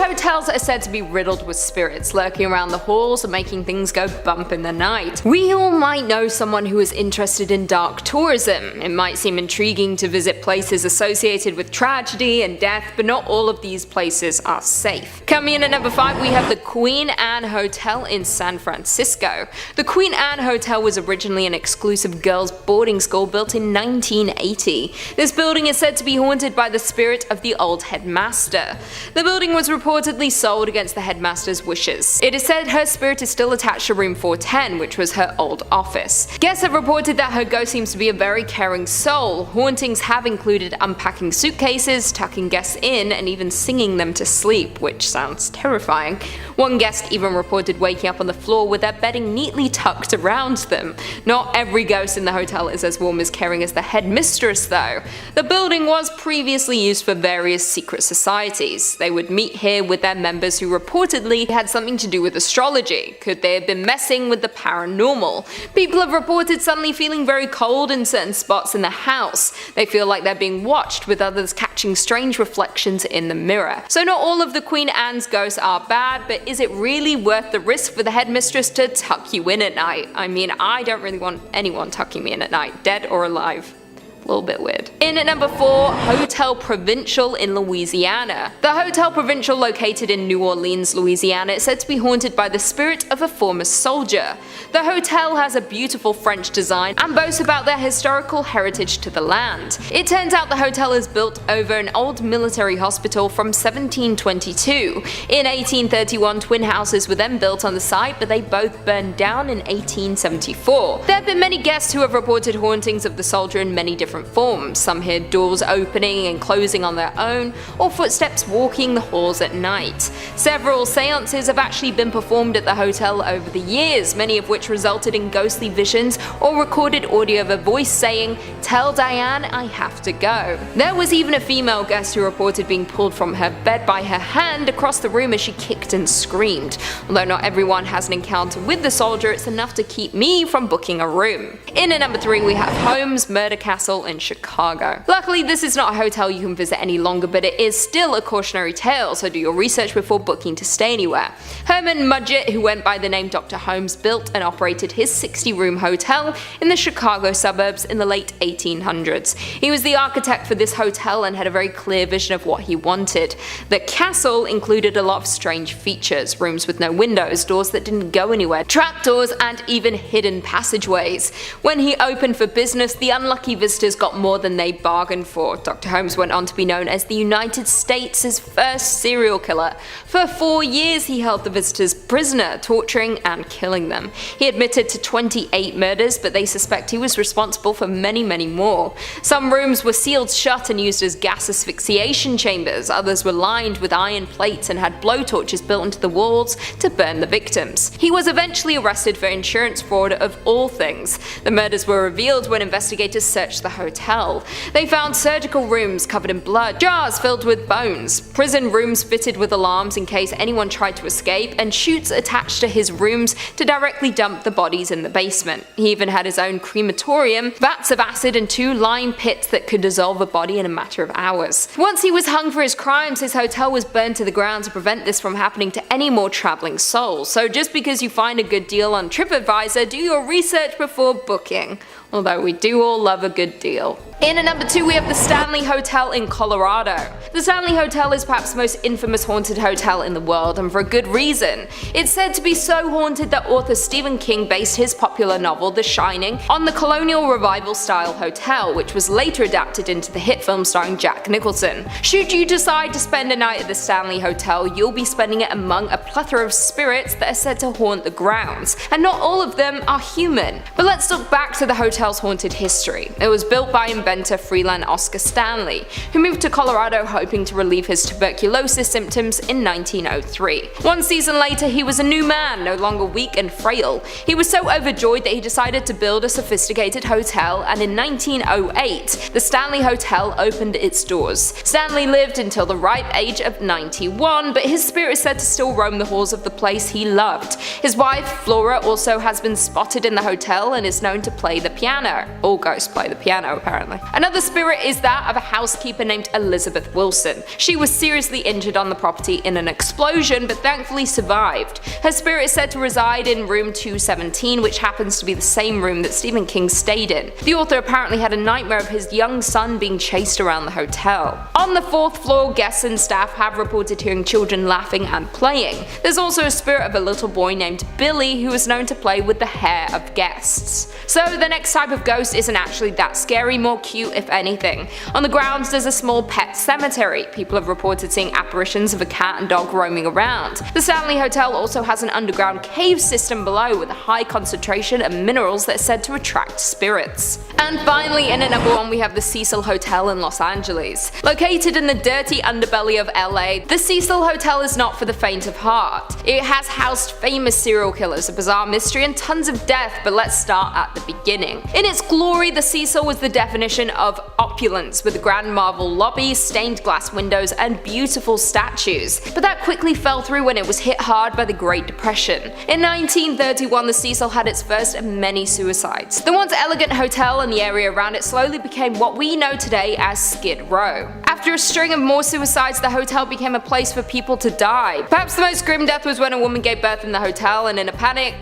hotels are said to be riddled with spirits lurking around the halls and making things go bump in the night. We all might know someone who is interested in dark tourism. It might seem intriguing to visit places associated with tragedy and death, but not all of these places are safe. Coming in at number 5, we have the Queen Anne Hotel in San Francisco. The Queen Anne Hotel was originally an exclusive girls' boarding school built in 1980. This building is said to be haunted by the spirit of the old headmaster. The building was reportedly sold against the headmaster's wishes. It is said her spirit is still attached to room 410, which was her old office. Guests have reported that her ghost seems to be a very caring soul. Hauntings have included unpacking suitcases, tucking guests in, and even singing them to sleep, which sounds terrifying. One guest even reported waking up on the floor with their bedding neatly tucked around them. Not every ghost in the hotel is as warm as caring as the headmistress though. The building was previously used for various secret societies. They would meet here with their members who reportedly had something to do with astrology. Could they have been messing with the paranormal? People have reported suddenly feeling very cold in certain spots in the house. They feel like they're being watched, with others catching strange reflections in the mirror. So not all of the Queen Anne's ghosts are bad, but is it really worth the risk for the headmistress to tuck you in at night? I mean, I don't really want anyone tucking me in at night, dead or alive. A little bit weird. In at number 4, Hotel Provincial in Louisiana. The Hotel Provincial, located in New Orleans, Louisiana, is said to be haunted by the spirit of a former soldier. The hotel has a beautiful French design and boasts about their historical heritage to the land. It turns out the hotel is built over an old military hospital from 1722. In 1831, twin houses were then built on the site, but they both burned down in 1874. There have been many guests who have reported hauntings of the soldier in many different forms. Some hear doors opening and closing on their own, or footsteps walking the halls at night. Several seances have actually been performed at the hotel over the years, many of which resulted in ghostly visions or recorded audio of a voice saying, "Tell Diane I have to go." There was even a female guest who reported being pulled from her bed by her hand across the room as she kicked and screamed. Although not everyone has an encounter with the soldier, it's enough to keep me from booking a room. In at number 3, we have Holmes Murder Castle in Chicago. Luckily, this is not a hotel you can visit any longer, but it is still a cautionary tale, so do your research before booking to stay anywhere. Herman Mudgett, who went by the name Dr. Holmes, built and operated his 60-room hotel in the Chicago suburbs in the late 1800s. He was the architect for this hotel and had a very clear vision of what he wanted. The castle included a lot of strange features: rooms with no windows, doors that didn't go anywhere, trapdoors, and even hidden passageways. When he opened for business, the unlucky visitors got more than they bargained for. Dr. Holmes went on to be known as the United States' first serial killer. For 4 years he held the visitors prisoner, torturing and killing them. He admitted to 28 murders, but they suspect he was responsible for many more. Some rooms were sealed shut and used as gas asphyxiation chambers, others were lined with iron plates and had blowtorches built into the walls to burn the victims. He was eventually arrested for insurance fraud of all things. The murders were revealed when investigators searched the hotel. They found surgical rooms covered in blood, jars filled with bones, prison rooms fitted with alarms in case anyone tried to escape, and chutes attached to his rooms to directly dump the bodies in the basement. He even had his own crematorium, vats of acid, and 2 lime pits that could dissolve a body in a matter of hours. Once he was hung for his crimes, his hotel was burned to the ground to prevent this from happening to any more traveling souls. So just because you find a good deal on TripAdvisor, do your research before booking. Although we do all love a good deal. In at number 2, we have the Stanley Hotel in Colorado. The Stanley Hotel is perhaps the most infamous haunted hotel in the world, and for a good reason. It's said to be so haunted that author Stephen King based his popular novel The Shining on the colonial revival-style hotel, which was later adapted into the hit film starring Jack Nicholson. Should you decide to spend a night at the Stanley Hotel, you'll be spending it among a plethora of spirits that are said to haunt the grounds, and not all of them are human. But let's look back to the hotel's haunted history. It was built by inventor Freeland Oscar Stanley, who moved to Colorado hoping to relieve his tuberculosis symptoms in 1903. 1 season later, he was a new man, no longer weak and frail. He was so overjoyed that he decided to build a sophisticated hotel, and in 1908, the Stanley Hotel opened its doors. Stanley lived until the ripe age of 91, but his spirit is said to still roam the halls of the place he loved. His wife, Flora, also has been spotted in the hotel and is known to play the piano. All ghosts play the piano, apparently. apparently. Another spirit is that of a housekeeper named Elizabeth Wilson. She was seriously injured on the property in an explosion, but thankfully survived. Her spirit is said to reside in room 217, which happens to be the same room that Stephen King stayed in. The author apparently had a nightmare of his young son being chased around the hotel. On the 4th floor, guests and staff have reported hearing children laughing and playing. There's also a spirit of a little boy named Billy who is known to play with the hair of guests. So the next type of ghost isn't actually that scary, more cute if anything. On the grounds there's a small pet cemetery. People have reported seeing apparitions of a cat and dog roaming around. The Stanley Hotel also has an underground cave system below with a high concentration of minerals that are said to attract spirits. And finally, in at number 1 we have the Cecil Hotel in Los Angeles. Located in the dirty underbelly of LA, the Cecil Hotel is not for the faint of heart. It has housed famous serial killers, a bizarre mystery, and tons of death, but let's start at the beginning. In its glory, the Cecil was the definition of opulence, with a grand marble lobby, stained glass windows, and beautiful statues. But that quickly fell through when it was hit hard by the Great Depression. In 1931, the Cecil had its first of many suicides. The once elegant hotel and the area around it slowly became what we know today as Skid Row. After a string of more suicides, the hotel became a place for people to die. Perhaps the most grim death was when a woman gave birth in the hotel and in a panic,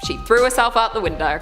she threw herself out the window.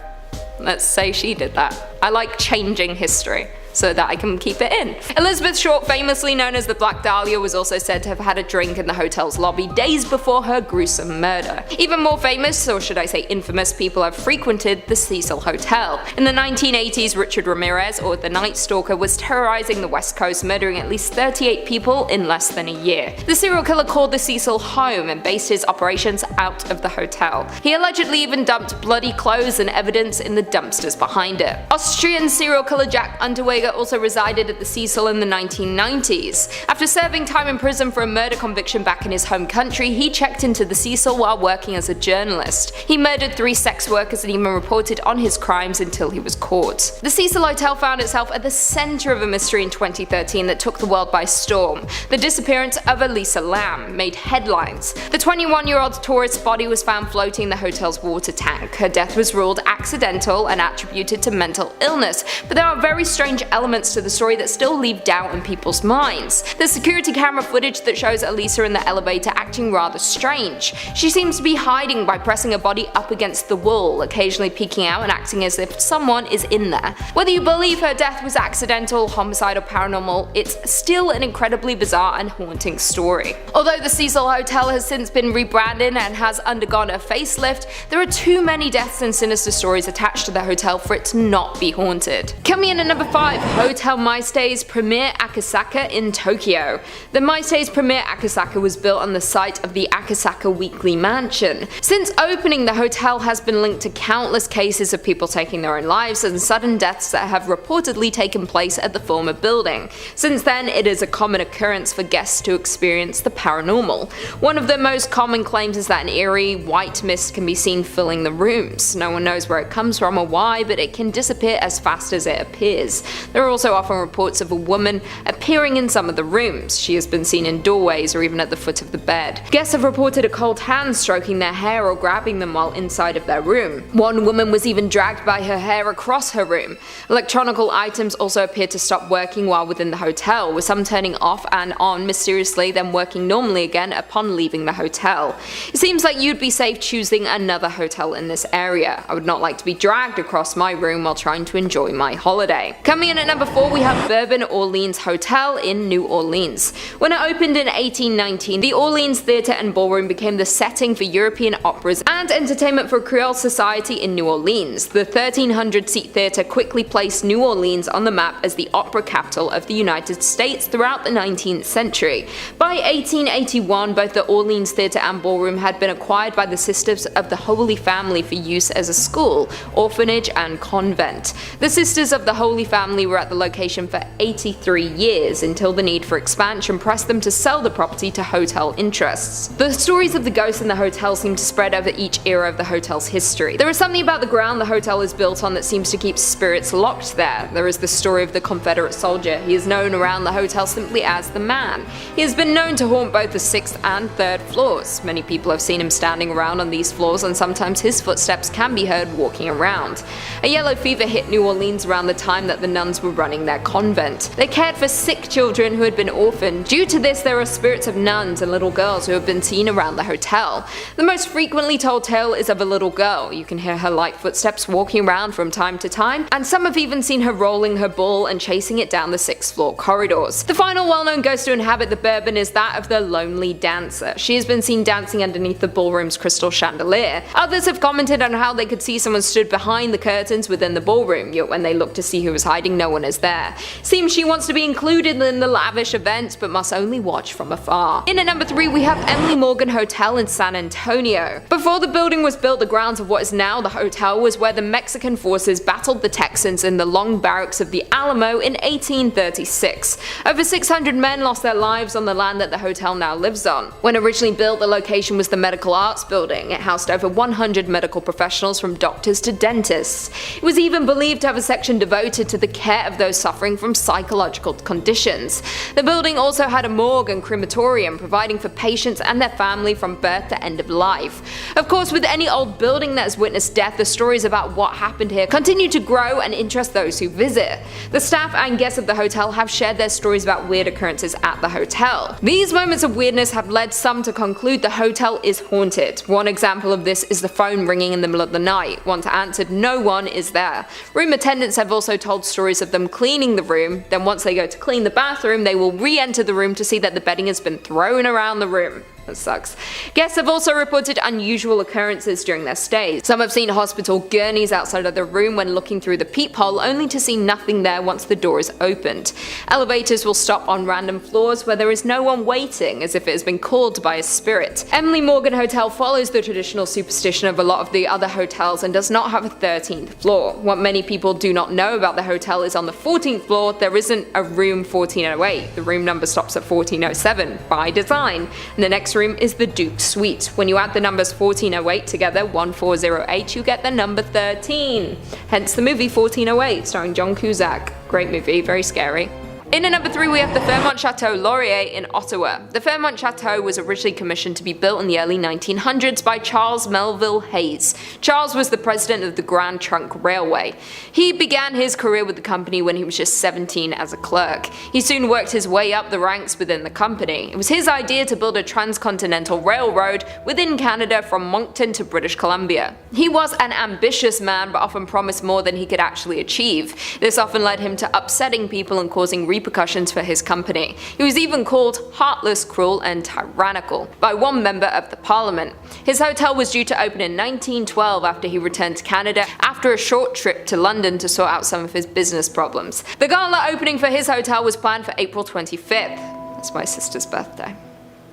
Let's say she did that. I like changing history so that I can keep it in. Elizabeth Short, famously known as the Black Dahlia, was also said to have had a drink in the hotel's lobby days before her gruesome murder. Even more famous, or should I say infamous, people have frequented the Cecil Hotel. In the 1980s, Richard Ramirez, or the Night Stalker, was terrorizing the West Coast, murdering at least 38 people in less than a year. The serial killer called the Cecil home and based his operations out of the hotel. He allegedly even dumped bloody clothes and evidence in the dumpsters behind it. Austrian serial killer Jack Unterweger also resided at the Cecil in the 1990s. After serving time in prison for a murder conviction back in his home country, he checked into the Cecil while working as a journalist. He murdered 3 sex workers and even reported on his crimes until he was caught. The Cecil Hotel found itself at the center of a mystery in 2013 that took the world by storm. The disappearance of Elisa Lam made headlines. The 21-year-old tourist's body was found floating in the hotel's water tank. Her death was ruled accidental and attributed to mental illness, but there are very strange elements to the story that still leave doubt in people's minds. There's security camera footage that shows Elisa in the elevator acting rather strange. She seems to be hiding by pressing her body up against the wall, occasionally peeking out and acting as if someone is in there. Whether you believe her death was accidental, homicide, or paranormal, it's still an incredibly bizarre and haunting story. Although the Cecil Hotel has since been rebranded and has undergone a facelift, there are too many deaths and sinister stories attached to the hotel for it to not be haunted. Coming in at number 5, Hotel MyStays Premier Akasaka in Tokyo. The MyStays Premier Akasaka was built on the site of the Akasaka Weekly Mansion. Since opening, the hotel has been linked to countless cases of people taking their own lives and sudden deaths that have reportedly taken place at the former building. Since then, it is a common occurrence for guests to experience the paranormal. One of the most common claims is that an eerie, white mist can be seen filling the rooms. No one knows where it comes from or why, but it can disappear as fast as it appears. There are also often reports of a woman appearing in some of the rooms. She has been seen in doorways or even at the foot of the bed. Guests have reported a cold hand stroking their hair or grabbing them while inside of their room. One woman was even dragged by her hair across her room. Electronical items also appear to stop working while within the hotel, with some turning off and on mysteriously, then working normally again upon leaving the hotel. It seems like you'd be safe choosing another hotel in this area. I would not like to be dragged across my room while trying to enjoy my holiday. Coming in at number 4, we have Bourbon Orleans Hotel in New Orleans. When it opened in 1819, the Orleans Theatre and Ballroom became the setting for European operas and entertainment for Creole society in New Orleans. The 1,300-seat theatre quickly placed New Orleans on the map as the opera capital of the United States throughout the 19th century. By 1881, both the Orleans Theatre and Ballroom had been acquired by the Sisters of the Holy Family for use as a school, orphanage, and convent. The Sisters of the Holy Family were at the location for 83 years until the need for expansion pressed them to sell the property to hotel interests. The stories of the ghosts in the hotel seem to spread over each era of the hotel's history. There is something about the ground the hotel is built on that seems to keep spirits locked there. There is the story of the Confederate soldier. He is known around the hotel simply as the Man. He has been known to haunt both the 6th and 3rd floors. Many people have seen him standing around on these floors, and sometimes his footsteps can be heard walking around. A yellow fever hit New Orleans around the time that the nuns were running their convent. They cared for sick children who had been orphaned. Due to this, there are spirits of nuns and little girls who have been seen around the hotel. The most frequently told tale is of a little girl. You can hear her light footsteps walking around from time to time, and some have even seen her rolling her ball and chasing it down the 6th floor corridors. The final well-known ghost to inhabit the Bourbon is that of the Lonely Dancer. She has been seen dancing underneath the ballroom's crystal chandelier. Others have commented on how they could see someone stood behind the curtains within the ballroom, yet when they look to see who is hiding, no one is there. Seems she wants to be included in the lavish events, but must only watch from afar. In at number 3 we have Emily Morgan Hotel in San Antonio. Before the building was built, the grounds of what is now the hotel was where the Mexican forces battled the Texans in the long barracks of the Alamo in 1836. Over 600 men lost their lives on the land that the hotel now lives on. When originally built, the location was the Medical Arts Building. It housed over 100 medical professionals from doctors to dentists. It was even believed to have a section devoted to the care of those suffering from psychological conditions. The building also had a morgue and crematorium, providing for patients and their family from birth to end of life. Of course, with any old building that has witnessed death, the stories about what happened here continue to grow and interest those who visit. The staff and guests of the hotel have shared their stories about weird occurrences at the hotel. These moments of weirdness have led some to conclude the hotel is haunted. One example of this is the phone ringing in the middle of the night. Once answered, no one is there. Room attendants have also told stories of them cleaning the room, then once they go to clean the bathroom, they will re-enter the room to see that the bedding has been thrown around the room. That sucks. Guests have also reported unusual occurrences during their stays. Some have seen hospital gurneys outside of the room when looking through the peephole, only to see nothing there once the door is opened. Elevators will stop on random floors where there is no one waiting, as if it has been called by a spirit. Emily Morgan Hotel follows the traditional superstition of a lot of the other hotels and does not have a 13th floor. What many people do not know about the hotel is on the 14th floor there isn't a room 1408. The room number stops at 1407 by design, and the next room is the Duke's Suite. When you add the numbers 1408 together, 1408, you get the number 13. Hence the movie 1408, starring John Cusack. Great movie, very scary. In at number 3 we have the Fairmont Chateau Laurier in Ottawa. The Fairmont Chateau was originally commissioned to be built in the early 1900s by Charles Melville Hayes. Charles was the president of the Grand Trunk Railway. He began his career with the company when he was just 17 as a clerk. He soon worked his way up the ranks within the company. It was his idea to build a transcontinental railroad within Canada from Moncton to British Columbia. He was an ambitious man but often promised more than he could actually achieve. This often led him to upsetting people and causing repercussions for his company. He was even called heartless, cruel and tyrannical by one member of the parliament. His hotel was due to open in 1912 after he returned to Canada after a short trip to London to sort out some of his business problems. The gala opening for his hotel was planned for April 25th. That's my sister's birthday.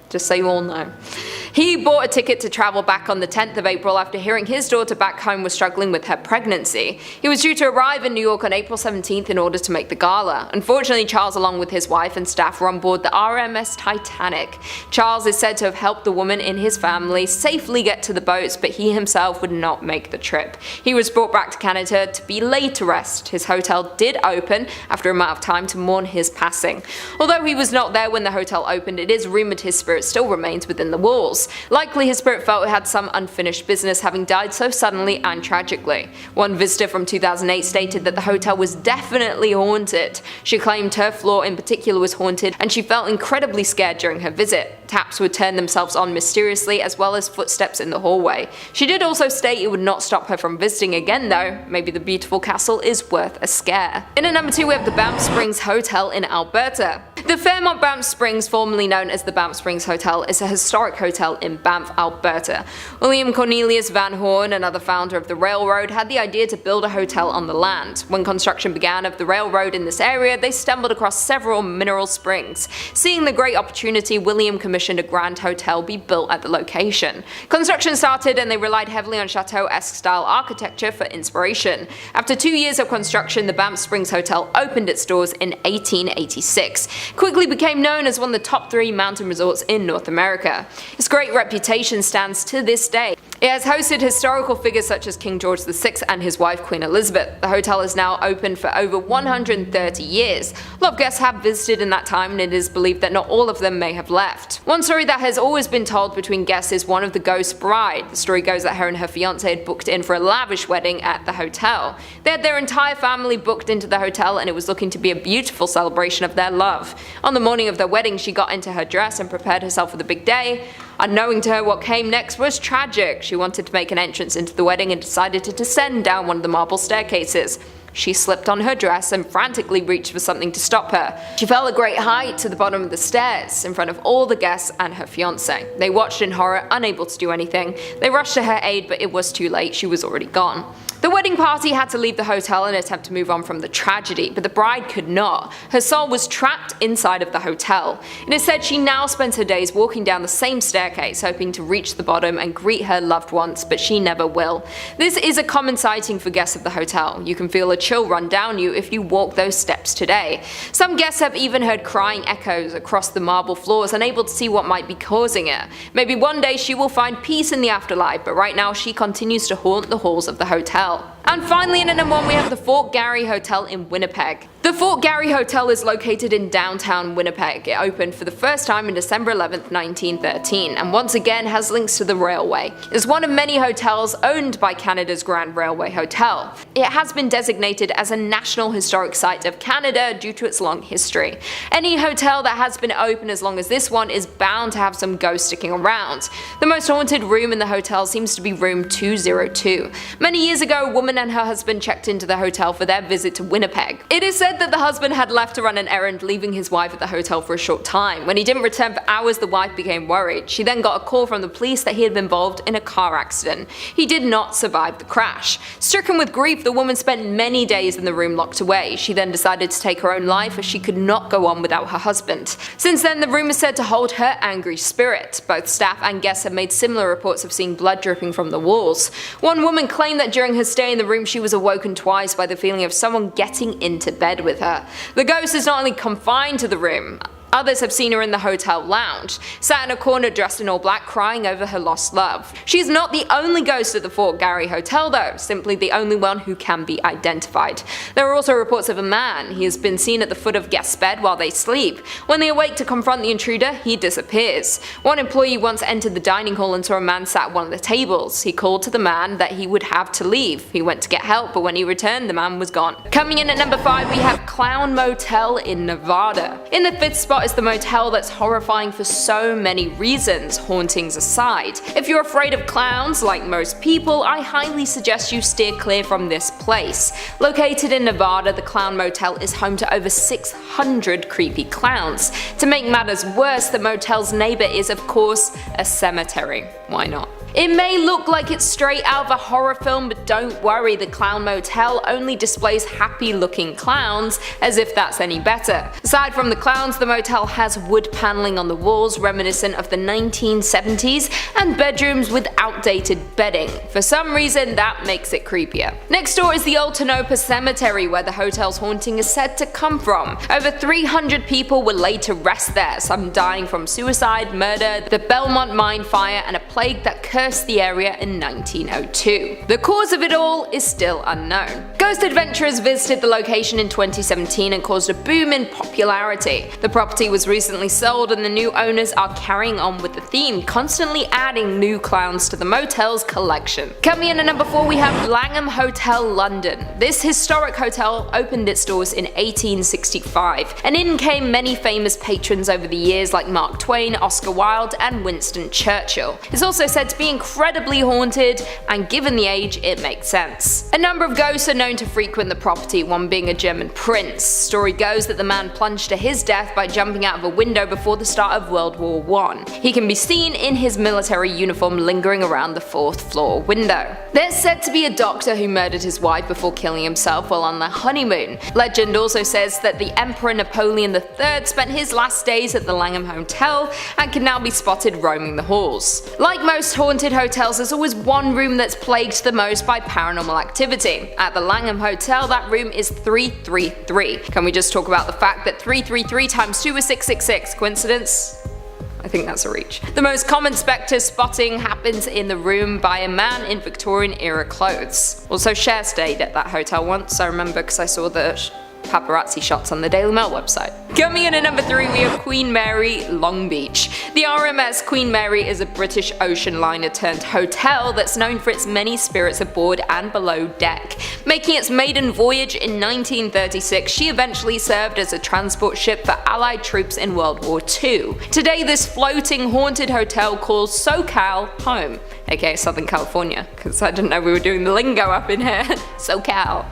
Just so you all know. He bought a ticket to travel back on the 10th of April after hearing his daughter back home was struggling with her pregnancy. He was due to arrive in New York on April 17th in order to make the gala. Unfortunately, Charles along with his wife and staff were on board the RMS Titanic. Charles is said to have helped the woman in his family safely get to the boats, but he himself would not make the trip. He was brought back to Canada to be laid to rest. His hotel did open after a amount of time to mourn his passing. Although he was not there when the hotel opened, it is rumoured his spirit still remains within the walls. Likely his spirit felt it had some unfinished business, having died so suddenly and tragically. One visitor from 2008 stated that the hotel was definitely haunted. She claimed her floor in particular was haunted and she felt incredibly scared during her visit. Taps would turn themselves on mysteriously as well as footsteps in the hallway. She did also state it would not stop her from visiting again though. Maybe the beautiful castle is worth a scare. In at number 2 we have the Banff Springs Hotel in Alberta. The Fairmont Banff Springs, formerly known as the Banff Springs Hotel, is a historic hotel in Banff, Alberta. William Cornelius Van Horn, another founder of the railroad, had the idea to build a hotel on the land. When construction began of the railroad in this area, they stumbled across several mineral springs. Seeing the great opportunity, William commissioned a grand hotel be built at the location. Construction started and they relied heavily on Chateau-esque style architecture for inspiration. After 2 years of construction, the Banff Springs Hotel opened its doors in 1886. Quickly became known as one of the top 3 mountain resorts in North America. Its great reputation stands to this day. It has hosted historical figures such as King George VI and his wife Queen Elizabeth. The hotel is now open for over 130 years. A lot of guests have visited in that time, and it is believed that not all of them may have left. One story that has always been told between guests is one of the ghost bride. The story goes that her and her fiancé had booked in for a lavish wedding at the hotel. They had their entire family booked into the hotel, and it was looking to be a beautiful celebration of their love. On the morning of their wedding, she got into her dress and prepared herself for the big day. Unknowing to her, what came next was tragic. She wanted to make an entrance into the wedding and decided to descend down one of the marble staircases. She slipped on her dress and frantically reached for something to stop her. She fell a great height to the bottom of the stairs, in front of all the guests and her fiancé. They watched in horror, unable to do anything. They rushed to her aid, but it was too late. She was already gone. The wedding party had to leave the hotel in an attempt to move on from the tragedy, but the bride could not. Her soul was trapped inside of the hotel. It is said she now spends her days walking down the same staircase, hoping to reach the bottom and greet her loved ones, but she never will. This is a common sighting for guests of the hotel. You can feel a chill run down you if you walk those steps today. Some guests have even heard crying echoes across the marble floors, unable to see what might be causing it. Maybe one day she will find peace in the afterlife, but right now she continues to haunt the halls of the hotel. And finally, in at number 1 we have the Fort Garry Hotel in Winnipeg. The Fort Garry Hotel is located in downtown Winnipeg. It opened for the first time on December 11, 1913, and once again has links to the railway. It is one of many hotels owned by Canada's Grand Railway Hotel. It has been designated as a National Historic Site of Canada due to its long history. Any hotel that has been open as long as this one is bound to have some ghosts sticking around. The most haunted room in the hotel seems to be room 202. Many years ago, a woman and her husband checked into the hotel for their visit to Winnipeg. It is said that the husband had left to run an errand, leaving his wife at the hotel for a short time. When he didn't return for hours, the wife became worried. She then got a call from the police that he had been involved in a car accident. He did not survive the crash. Stricken with grief, the woman spent many days in the room locked away. She then decided to take her own life as she could not go on without her husband. Since then, the room is said to hold her angry spirit. Both staff and guests have made similar reports of seeing blood dripping from the walls. One woman claimed that during her stay in the room she was awoken twice by the feeling of someone getting into bed with her. The ghost is not only confined to the room. Others have seen her in the hotel lounge, sat in a corner dressed in all black, crying over her lost love. She's not the only ghost at the Fort Garry Hotel though, simply the only one who can be identified. There are also reports of a man. He has been seen at the foot of guests' bed while they sleep. When they awake to confront the intruder, he disappears. One employee once entered the dining hall and saw a man sat at one of the tables. He called to the man that he would have to leave. He went to get help, but when he returned, the man was gone. Coming in at number 5, we have Clown Motel in Nevada. In the 5th spot is the motel that's horrifying for so many reasons, hauntings aside. If you're afraid of clowns, like most people, I highly suggest you steer clear from this place. Located in Nevada, the Clown Motel is home to over 600 creepy clowns. To make matters worse, the motel's neighbor is of course a cemetery. Why not? It may look like it's straight out of a horror film, but don't worry, the Clown Motel only displays happy looking clowns, as if that's any better. Aside from the clowns, the motel has wood paneling on the walls reminiscent of the 1970s and bedrooms with outdated bedding. For some reason that makes it creepier. Next door is the Old Tonopah Cemetery, where the hotel's haunting is said to come from. Over 300 people were laid to rest there, some dying from suicide, murder, the Belmont mine fire, and a plague that cursed the area in 1902. The cause of it all is still unknown. Ghost adventurers visited the location in 2017 and caused a boom in popularity. The property was recently sold and the new owners are carrying on with the theme, constantly adding new clowns to the motel's collection. Coming in at number 4 we have Langham Hotel London. This historic hotel opened its doors in 1865, and in came many famous patrons over the years like Mark Twain, Oscar Wilde and Winston Churchill. It's also said to be incredibly haunted, and given the age, it makes sense. A number of ghosts are known to frequent the property, one being a German prince. Story goes that the man plunged to his death by jumping out of a window before the start of World War I. He can be seen in his military uniform lingering around the 4th floor window. There's said to be a doctor who murdered his wife before killing himself while on their honeymoon. Legend also says that the Emperor Napoleon III spent his last days at the Langham Hotel and can now be spotted roaming the halls. Like most haunted hotels, there's always one room that's plagued the most by paranormal activity. At the Langham Hotel, that room is 333. Can we just talk about the fact that 333 times 2 is 666? Coincidence? I think that's a reach. The most common spectre spotting happens in the room by a man in Victorian era clothes. Also, Cher stayed at that hotel once, I remember, because I saw the paparazzi shots on the Daily Mail website. Coming in at number 3, we have Queen Mary, Long Beach. The RMS Queen Mary is a British ocean liner turned hotel that's known for its many spirits aboard and below deck. Making its maiden voyage in 1936, she eventually served as a transport ship for Allied troops in World War II. Today, this floating haunted hotel calls SoCal home, aka Southern California, because I didn't know we were doing the lingo up in here. SoCal.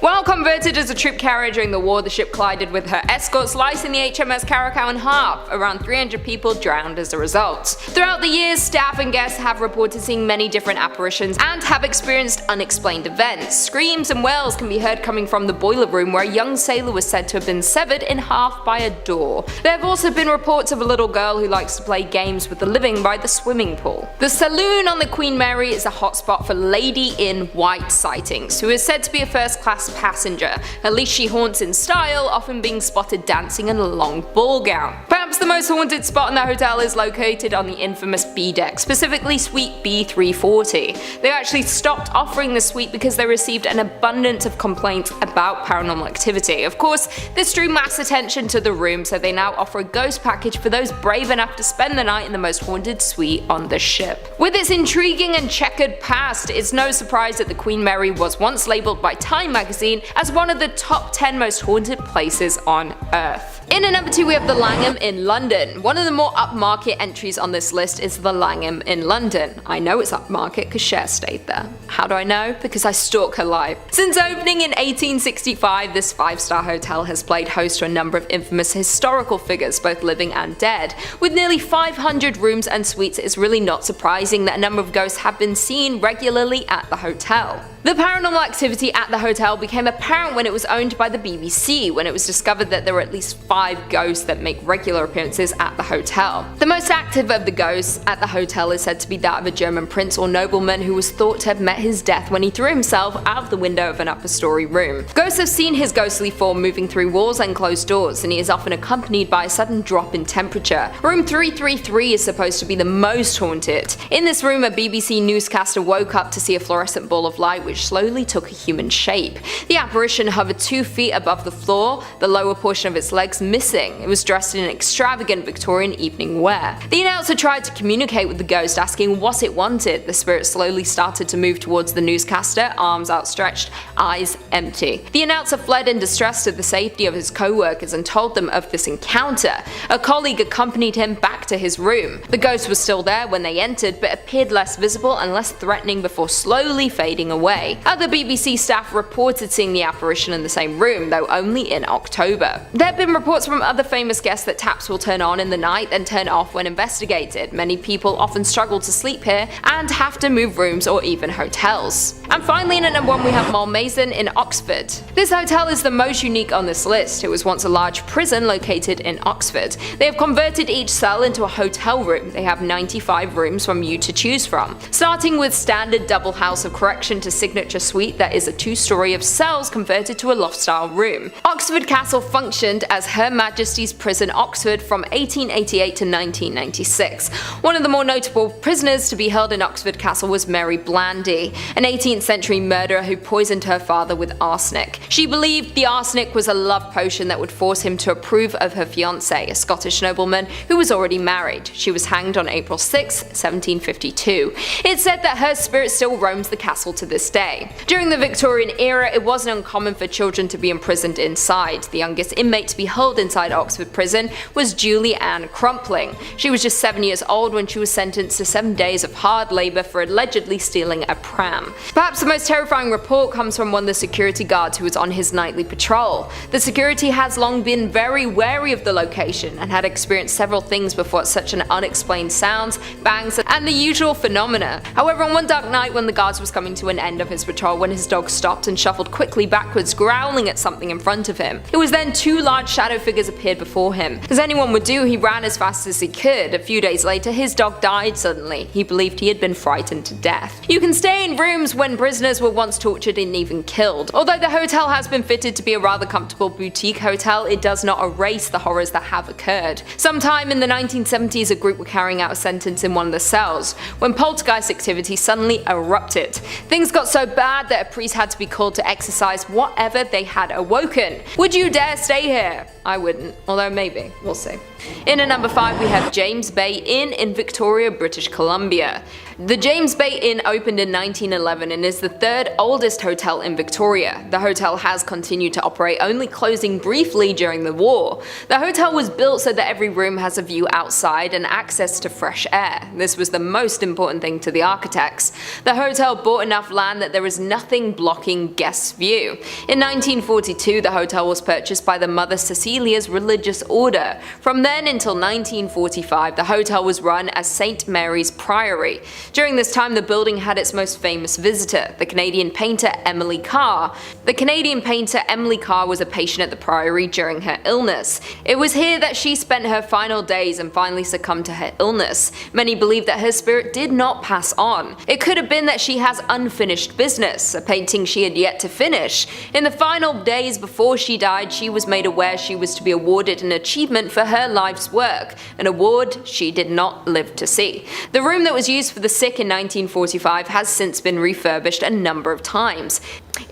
While converted as a troop carrier during the war, the ship collided with her escort, slicing the HMS Caracal in half. Around 300 people drowned as a result. Throughout the years, staff and guests have reported seeing many different apparitions and have experienced unexplained events. Screams and wails can be heard coming from the boiler room, where a young sailor was said to have been severed in half by a door. There have also been reports of a little girl who likes to play games with the living by the swimming pool. The saloon on the Queen Mary is a hotspot for Lady in White sightings, who is said to be a first-class passenger. At least she haunts in style, often being spotted dancing in a long ball gown. Perhaps the most haunted spot in the hotel is located on the infamous B deck, specifically suite B340. They actually stopped offering the suite because they received an abundance of complaints about paranormal activity. Of course, this drew mass attention to the room, so they now offer a ghost package for those brave enough to spend the night in the most haunted suite on the ship. With its intriguing and checkered past, it's no surprise that the Queen Mary was once labelled by Time magazine as one of the top 10 most haunted places on Earth. In at number 2, we have the Langham in London. One of the more upmarket entries on this list is the Langham in London. I know it's upmarket because Cher stayed there. How do I know? Because I stalk her live. Since opening in 1865, this 5-star hotel has played host to a number of infamous historical figures, both living and dead. With nearly 500 rooms and suites, it's really not surprising that a number of ghosts have been seen regularly at the hotel. The paranormal activity at the hotel became apparent when it was owned by the BBC, when it was discovered that there were at least 5 ghosts that make regular appearances at the hotel. The most active of the ghosts at the hotel is said to be that of a German prince or nobleman who was thought to have met his death when he threw himself out of the window of an upper story room. Ghosts have seen his ghostly form moving through walls and closed doors, and he is often accompanied by a sudden drop in temperature. Room 333 is supposed to be the most haunted. In this room, a BBC newscaster woke up to see a fluorescent ball of light which slowly took a human shape. The apparition hovered 2 feet above the floor, the lower portion of its legs missing. It was dressed in extravagant Victorian evening wear. The announcer tried to communicate with the ghost, asking what it wanted. The spirit slowly started to move towards the newscaster, arms outstretched, eyes empty. The announcer fled in distress to the safety of his co-workers and told them of this encounter. A colleague accompanied him back to his room. The ghost was still there when they entered, but appeared less visible and less threatening before slowly fading away. Other BBC staff reported seeing the apparition in the same room, though only in October. There have been reports from other famous guests that taps will turn on in the night and turn off when investigated. Many people often struggle to sleep here and have to move rooms or even hotels. And finally, in at number 1, we have Malmaison in Oxford. This hotel is the most unique on this list. It was once a large prison located in Oxford. They have converted each cell into a hotel room. They have 95 rooms from you to choose from, starting with standard double house of correction to signature suite that is a 2-story of cells converted to a loft-style room. Oxford Castle functioned as Her Majesty's Prison Oxford from 1888 to 1996. One of the more notable prisoners to be held in Oxford Castle was Mary Blandy, an 18th century murderer who poisoned her father with arsenic. She believed the arsenic was a love potion that would force him to approve of her fiancé, a Scottish nobleman who was already married. She was hanged on April 6, 1752. It's said that her spirit still roams the castle to this day. During the Victorian era, it wasn't uncommon for children to be imprisoned inside. The youngest inmate to be held inside Oxford Prison was Julie Ann Crumpling. She was just 7 years old when she was sentenced to 7 days of hard labour for allegedly stealing a pram. Perhaps the most terrifying report comes from one of the security guards who was on his nightly patrol. The security has long been very wary of the location and had experienced several things before such an unexplained sounds, bangs, and the usual phenomena. However, on one dark night when the guards was coming to an end of his patrol, when his dog stopped and shuffled quickly backwards, growling at something in front of him. It was then 2 large shadow figures appeared before him. As anyone would do, he ran as fast as he could. A few days later, his dog died suddenly. He believed he had been frightened to death. You can stay in rooms when prisoners were once tortured and even killed. Although the hotel has been fitted to be a rather comfortable boutique hotel, it does not erase the horrors that have occurred. Sometime in the 1970s, a group were carrying out a sentence in one of the cells when poltergeist activity suddenly erupted. Things got so bad that a priest had to be called to exorcise whatever they had awoken. Would you dare stay here? I wouldn't, although maybe, we'll see. In at number 5 we have James Bay Inn in Victoria, British Columbia. The James Bay Inn opened in 1911 and is the third oldest hotel in Victoria. The hotel has continued to operate, only closing briefly during the war. The hotel was built so that every room has a view outside and access to fresh air. This was the most important thing to the architects. The hotel bought enough land that there is nothing blocking guests' view. In 1942, the hotel was purchased by the Mother Cecilia's religious order. From then until 1945, the hotel was run as St. Mary's Priory. During this time, the building had its most famous visitor, the Canadian painter Emily Carr. The Canadian painter Emily Carr was a patient at the Priory during her illness. It was here that she spent her final days and finally succumbed to her illness. Many believe that her spirit did not pass on. It could have been that she has unfinished business, a painting she had yet to finish. In the final days before she died, she was made aware she was to be awarded an achievement for her life's work, an award she did not live to see. The room that was used for the sick in 1945 has since been refurbished a number of times.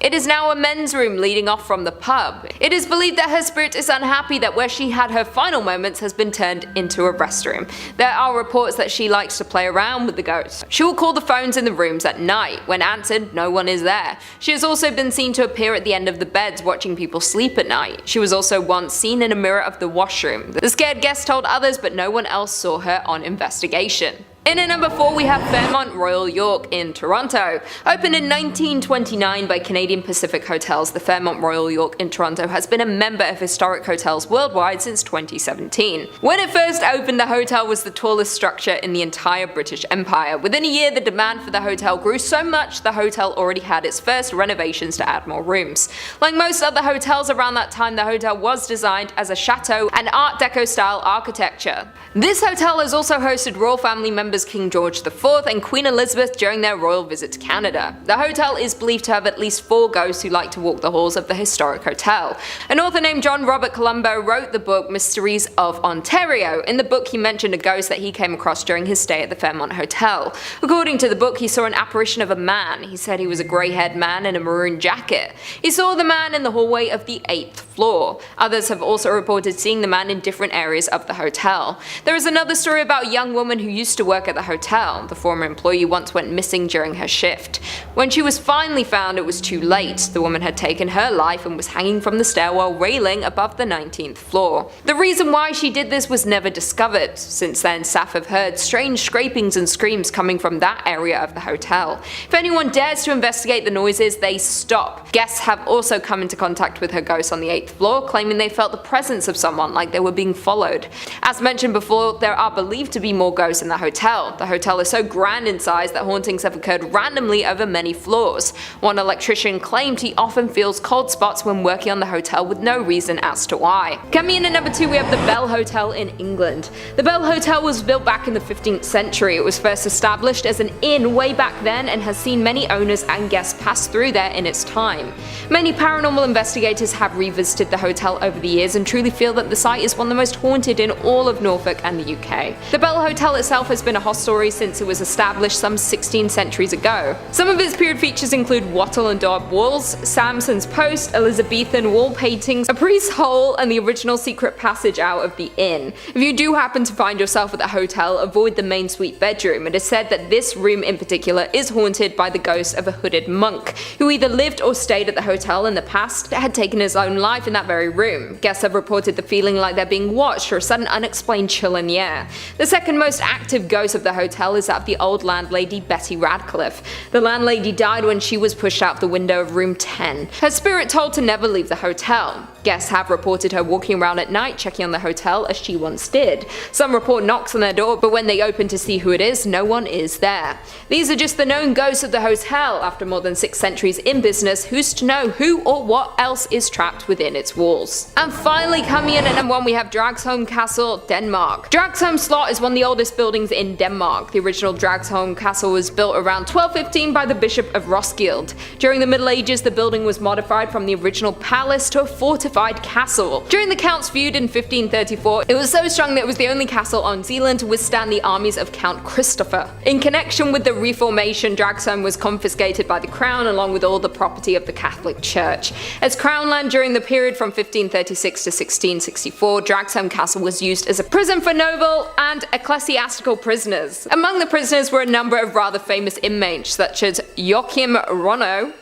It is now a men's room leading off from the pub. It is believed that her spirit is unhappy that where she had her final moments has been turned into a restroom. There are reports that she likes to play around with the ghost. She will call the phones in the rooms at night. When answered, no one is there. She has also been seen to appear at the end of the beds watching people sleep at night. She was also once seen in a mirror of the washroom. The scared guest told others, but no one else saw her on investigation. In at number 4 we have Fairmont Royal York in Toronto. Opened in 1929 by Canadian Pacific Hotels, the Fairmont Royal York in Toronto has been a member of historic hotels worldwide since 2017. When it first opened, the hotel was the tallest structure in the entire British Empire. Within a year, the demand for the hotel grew so much the hotel already had its first renovations to add more rooms. Like most other hotels around that time, the hotel was designed as a chateau and Art Deco style architecture. This hotel has also hosted royal family members King George IV and Queen Elizabeth during their royal visit to Canada. The hotel is believed to have at least 4 ghosts who like to walk the halls of the historic hotel. An author named John Robert Colombo wrote the book Mysteries of Ontario. In the book, he mentioned a ghost that he came across during his stay at the Fairmont Hotel. According to the book, he saw an apparition of a man. He said he was a grey-haired man in a maroon jacket. He saw the man in the hallway of the 8th floor. Others have also reported seeing the man in different areas of the hotel. There is another story about a young woman who used to work at the hotel. The former employee once went missing during her shift. When she was finally found, it was too late. The woman had taken her life and was hanging from the stairwell railing above the 19th floor. The reason why she did this was never discovered. Since then, staff have heard strange scrapings and screams coming from that area of the hotel. If anyone dares to investigate the noises, they stop. Guests have also come into contact with her ghost on the 8th floor, claiming they felt the presence of someone, like they were being followed. As mentioned before, there are believed to be more ghosts in the hotel. The hotel is so grand in size that hauntings have occurred randomly over many floors. One electrician claimed he often feels cold spots when working on the hotel with no reason as to why. Coming in at number 2 we have the Bell Hotel in England. The Bell Hotel was built back in the 15th century. It was first established as an inn way back then and has seen many owners and guests pass through there in its time. Many paranormal investigators have revisited the hotel over the years and truly feel that the site is one of the most haunted in all of Norfolk and the UK. The Bell Hotel itself has been a hostelry since it was established some 16 centuries ago. Some of its period features include wattle and daub walls, Samson's post, Elizabethan wall paintings, a priest's hole, and the original secret passage out of the inn. If you do happen to find yourself at the hotel, avoid the main suite bedroom. It is said that this room in particular is haunted by the ghost of a hooded monk, who either lived or stayed at the hotel in the past, had taken his own life in that very room. Guests have reported the feeling like they're being watched or a sudden unexplained chill in the air. The second most active ghost ghost of the hotel is that of the old landlady Betty Radcliffe. The landlady died when she was pushed out the window of room 10. Her spirit told to never leave the hotel. Guests have reported her walking around at night checking on the hotel as she once did. Some report knocks on their door, but when they open to see who it is, no one is there. These are just the known ghosts of the hotel. After more than 6 centuries in business, who's to know who or what else is trapped within its walls? And finally, coming in at number 1, we have Dragsholm Castle, Denmark. Dragsholm Slot is one of the oldest buildings in Denmark. The original Dragsholm Castle was built around 1215 by the Bishop of Roskilde. During the Middle Ages, the building was modified from the original palace to a fortified castle. During the Count's feud in 1534, it was so strong that it was the only castle on Zealand to withstand the armies of Count Christopher. In connection with the Reformation, Dragsholm was confiscated by the Crown along with all the property of the Catholic Church. As Crown land during the period from 1536 to 1664, Dragsholm Castle was used as a prison for noble and ecclesiastical prisoners. Among the prisoners were a number of rather famous inmates such as Joachim Ronno,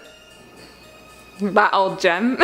that old gem,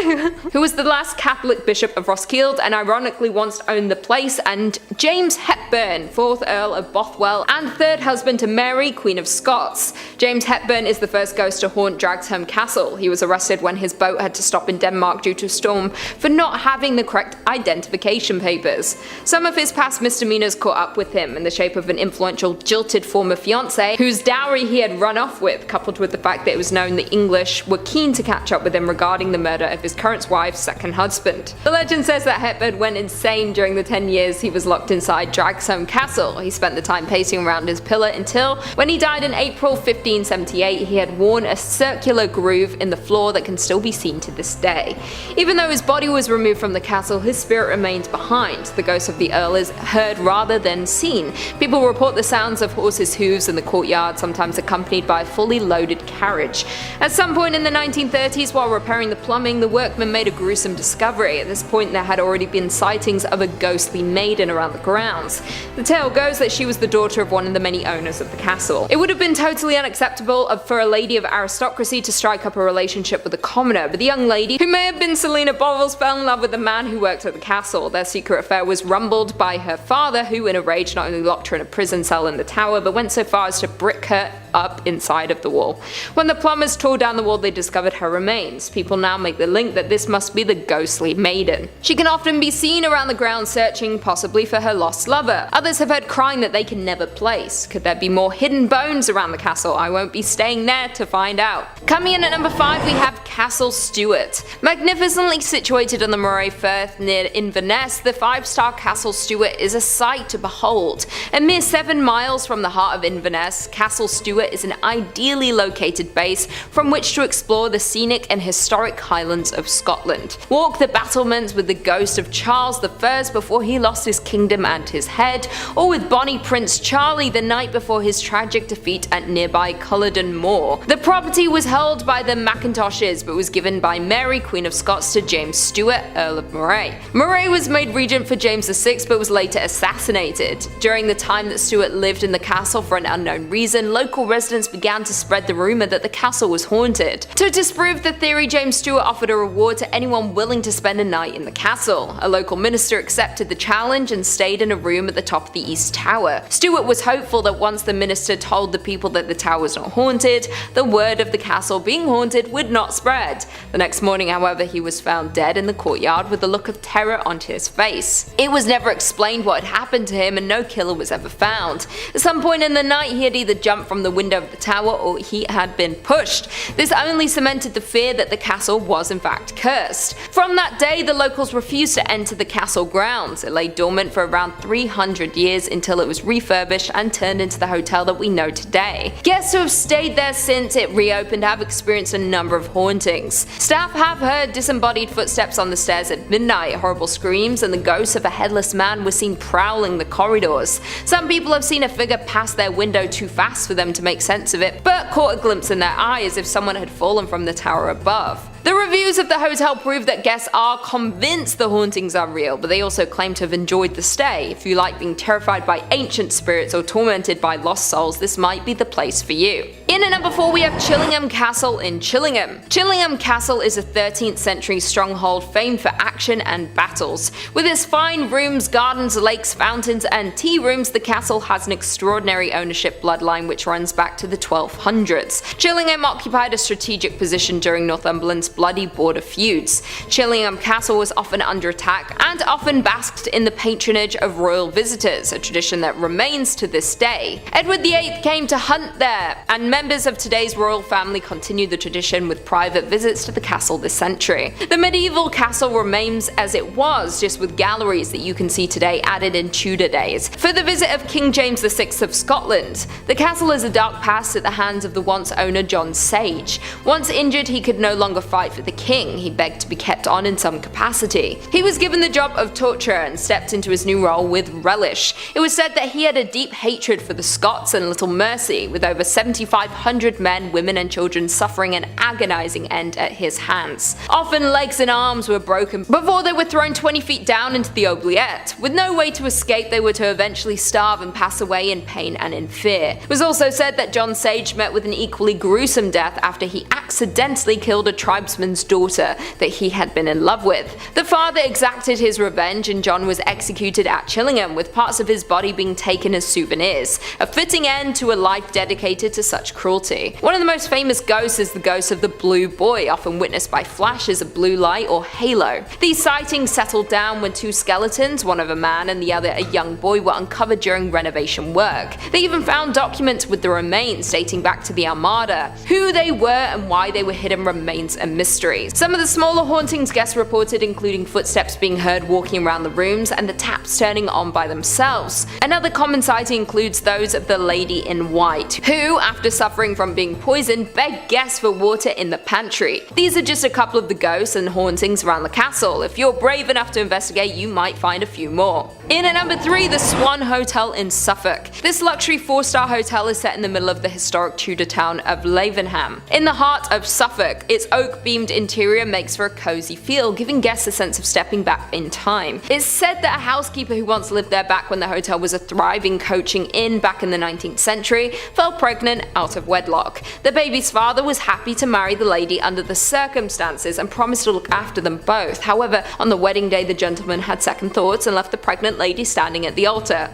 who was the last Catholic Bishop of Roskilde and ironically once owned the place, and James Hepburn, 4th Earl of Bothwell and 3rd husband to Mary, Queen of Scots. James Hepburn is the first ghost to haunt Dragsholm Castle. He was arrested when his boat had to stop in Denmark due to a storm for not having the correct identification papers. Some of his past misdemeanors caught up with him in the shape of an influential jilted former fiancé whose dowry he had run off with, coupled with the fact that it was known the English were keen to catch up with him regarding the murder of his current wife's second husband. The legend says that Hepburn went insane during the 10 years he was locked inside Dragsholm Castle. He spent the time pacing around his pillar until, when he died in April 1578, he had worn a circular groove in the floor that can still be seen to this day. Even though his body was removed from the castle, his spirit remains behind. The ghost of the Earl is heard rather than seen. People report the sounds of horses' hooves in the courtyard, sometimes accompanied by a fully loaded carriage. At some point in the 1930s, while repairing the plumbing, the workmen made a gruesome discovery. At this point, there had already been sightings of a ghostly maiden around the grounds. The tale goes that she was the daughter of one of the many owners of the castle. It would have been totally unacceptable for a lady of aristocracy to strike up a relationship with a commoner, but the young lady, who may have been Selina Bovels, fell in love with the man who worked at the castle. Their secret affair was rumbled by her father, who in a rage not only locked her in a prison cell in the tower, but went so far as to brick her up inside of the wall. When the plumbers tore down the wall, they discovered her remains. People now make the link that this must be the ghostly maiden. She can often be seen around the grounds searching, possibly for her lost lover. Others have heard crying that they can never place. Could there be more hidden bones around the castle? I won't be staying there to find out. Coming in at number 5, we have Castle Stuart. Magnificently situated on the Moray Firth near Inverness, the 5-star Castle Stuart is a sight to behold. A mere 7 miles from the heart of Inverness, Castle Stuart is an ideally located base from which to explore the scenic and historic Highlands of Scotland. Walk the battlements with the ghost of Charles I before he lost his kingdom and his head, or with bonny Prince Charlie the night before his tragic defeat at nearby Culloden Moor. The property was held by the Macintoshes but was given by Mary, Queen of Scots, to James Stuart, Earl of Moray. Moray was made regent for James VI but was later assassinated. During the time that Stuart lived in the castle for an unknown reason, local residents began to spread the rumour that the castle was haunted. To disprove the theory, James Stuart offered a reward to anyone willing to spend a night in the castle. A local minister accepted the challenge and stayed in a room at the top of the East Tower. Stuart was hopeful that once the minister told the people that the tower was not haunted, the word of the castle being haunted would not spread. The next morning, however, he was found dead in the courtyard with a look of terror on his face. It was never explained what had happened to him and no killer was ever found. At some point in the night, he had either jumped from the window of the tower or he had been pushed. This only cemented the fear that the castle was in fact cursed. From that day, the locals refused to enter the castle grounds. It lay dormant for around 300 years until it was refurbished and turned into the hotel that we know today. Guests who have stayed there since it reopened have experienced a number of hauntings. Staff have heard disembodied footsteps on the stairs at midnight, horrible screams, and the ghost of a headless man was seen prowling the corridors. Some people have seen a figure pass their window too fast for them to make sense of it, but caught a glimpse in their eye as if someone had fallen from the tower above. The reviews of the hotel prove that guests are convinced the hauntings are real, but they also claim to have enjoyed the stay. If you like being terrified by ancient spirits or tormented by lost souls, this might be the place for you. In at number 4 we have Chillingham Castle in Chillingham. Chillingham Castle is a 13th century stronghold famed for action and battles. With its fine rooms, gardens, lakes, fountains and tea rooms, the castle has an extraordinary ownership bloodline which runs back to the 1200s. Chillingham occupied a strategic position during Northumberland's bloody border feuds. Chillingham Castle was often under attack and often basked in the patronage of royal visitors, a tradition that remains to this day. Edward VIII came to hunt there, and members of today's royal family continue the tradition with private visits to the castle this century. The medieval castle remains as it was, just with galleries that you can see today added in Tudor days. For the visit of King James VI of Scotland, the castle is a dark past at the hands of the once owner John Sage. Once injured, he could no longer fight for the king. He begged to be kept on in some capacity. He was given the job of torturer and stepped into his new role with relish. It was said that he had a deep hatred for the Scots and little mercy, with over 7,500 men, women and children suffering an agonizing end at his hands. Often legs and arms were broken before they were thrown 20 feet down into the oubliette. With no way to escape, they were to eventually starve and pass away in pain and in fear. It was also said that John Sage met with an equally gruesome death after he accidentally killed a tribesman's daughter that he had been in love with. The father exacted his revenge and John was executed at Chillingham, with parts of his body being taken as souvenirs, a fitting end to a life dedicated to such cruelty. One of the most famous ghosts is the ghost of the Blue Boy, often witnessed by flashes of blue light or halo. These sightings settled down when 2 skeletons, one of a man and the other a young boy, were uncovered during renovation work. They even found documents with the remains dating back to the Armada. Who they were and why they were hidden remains a mystery. Some of the smaller hauntings guests reported including footsteps being heard walking around the rooms and the taps turning on by themselves. Another common sighting includes those of the Lady in White, who, after suffering from being poisoned, begged guests for water in the pantry. These are just a couple of the ghosts and hauntings around the castle. If you're brave enough to investigate, you might find a few more. In at number 3, the Swan Hotel in Suffolk. This luxury 4-star hotel is set in the middle of the historic Tudor town of Langham. In the heart of Suffolk, its oak-beamed interior makes for a cozy feel, giving guests a sense of stepping back in time. It's said that a housekeeper who once lived there back when the hotel was a thriving coaching inn back in the 19th century fell pregnant out of wedlock. The baby's father was happy to marry the lady under the circumstances and promised to look after them both. However, on the wedding day the gentleman had second thoughts and left the pregnant lady standing at the altar.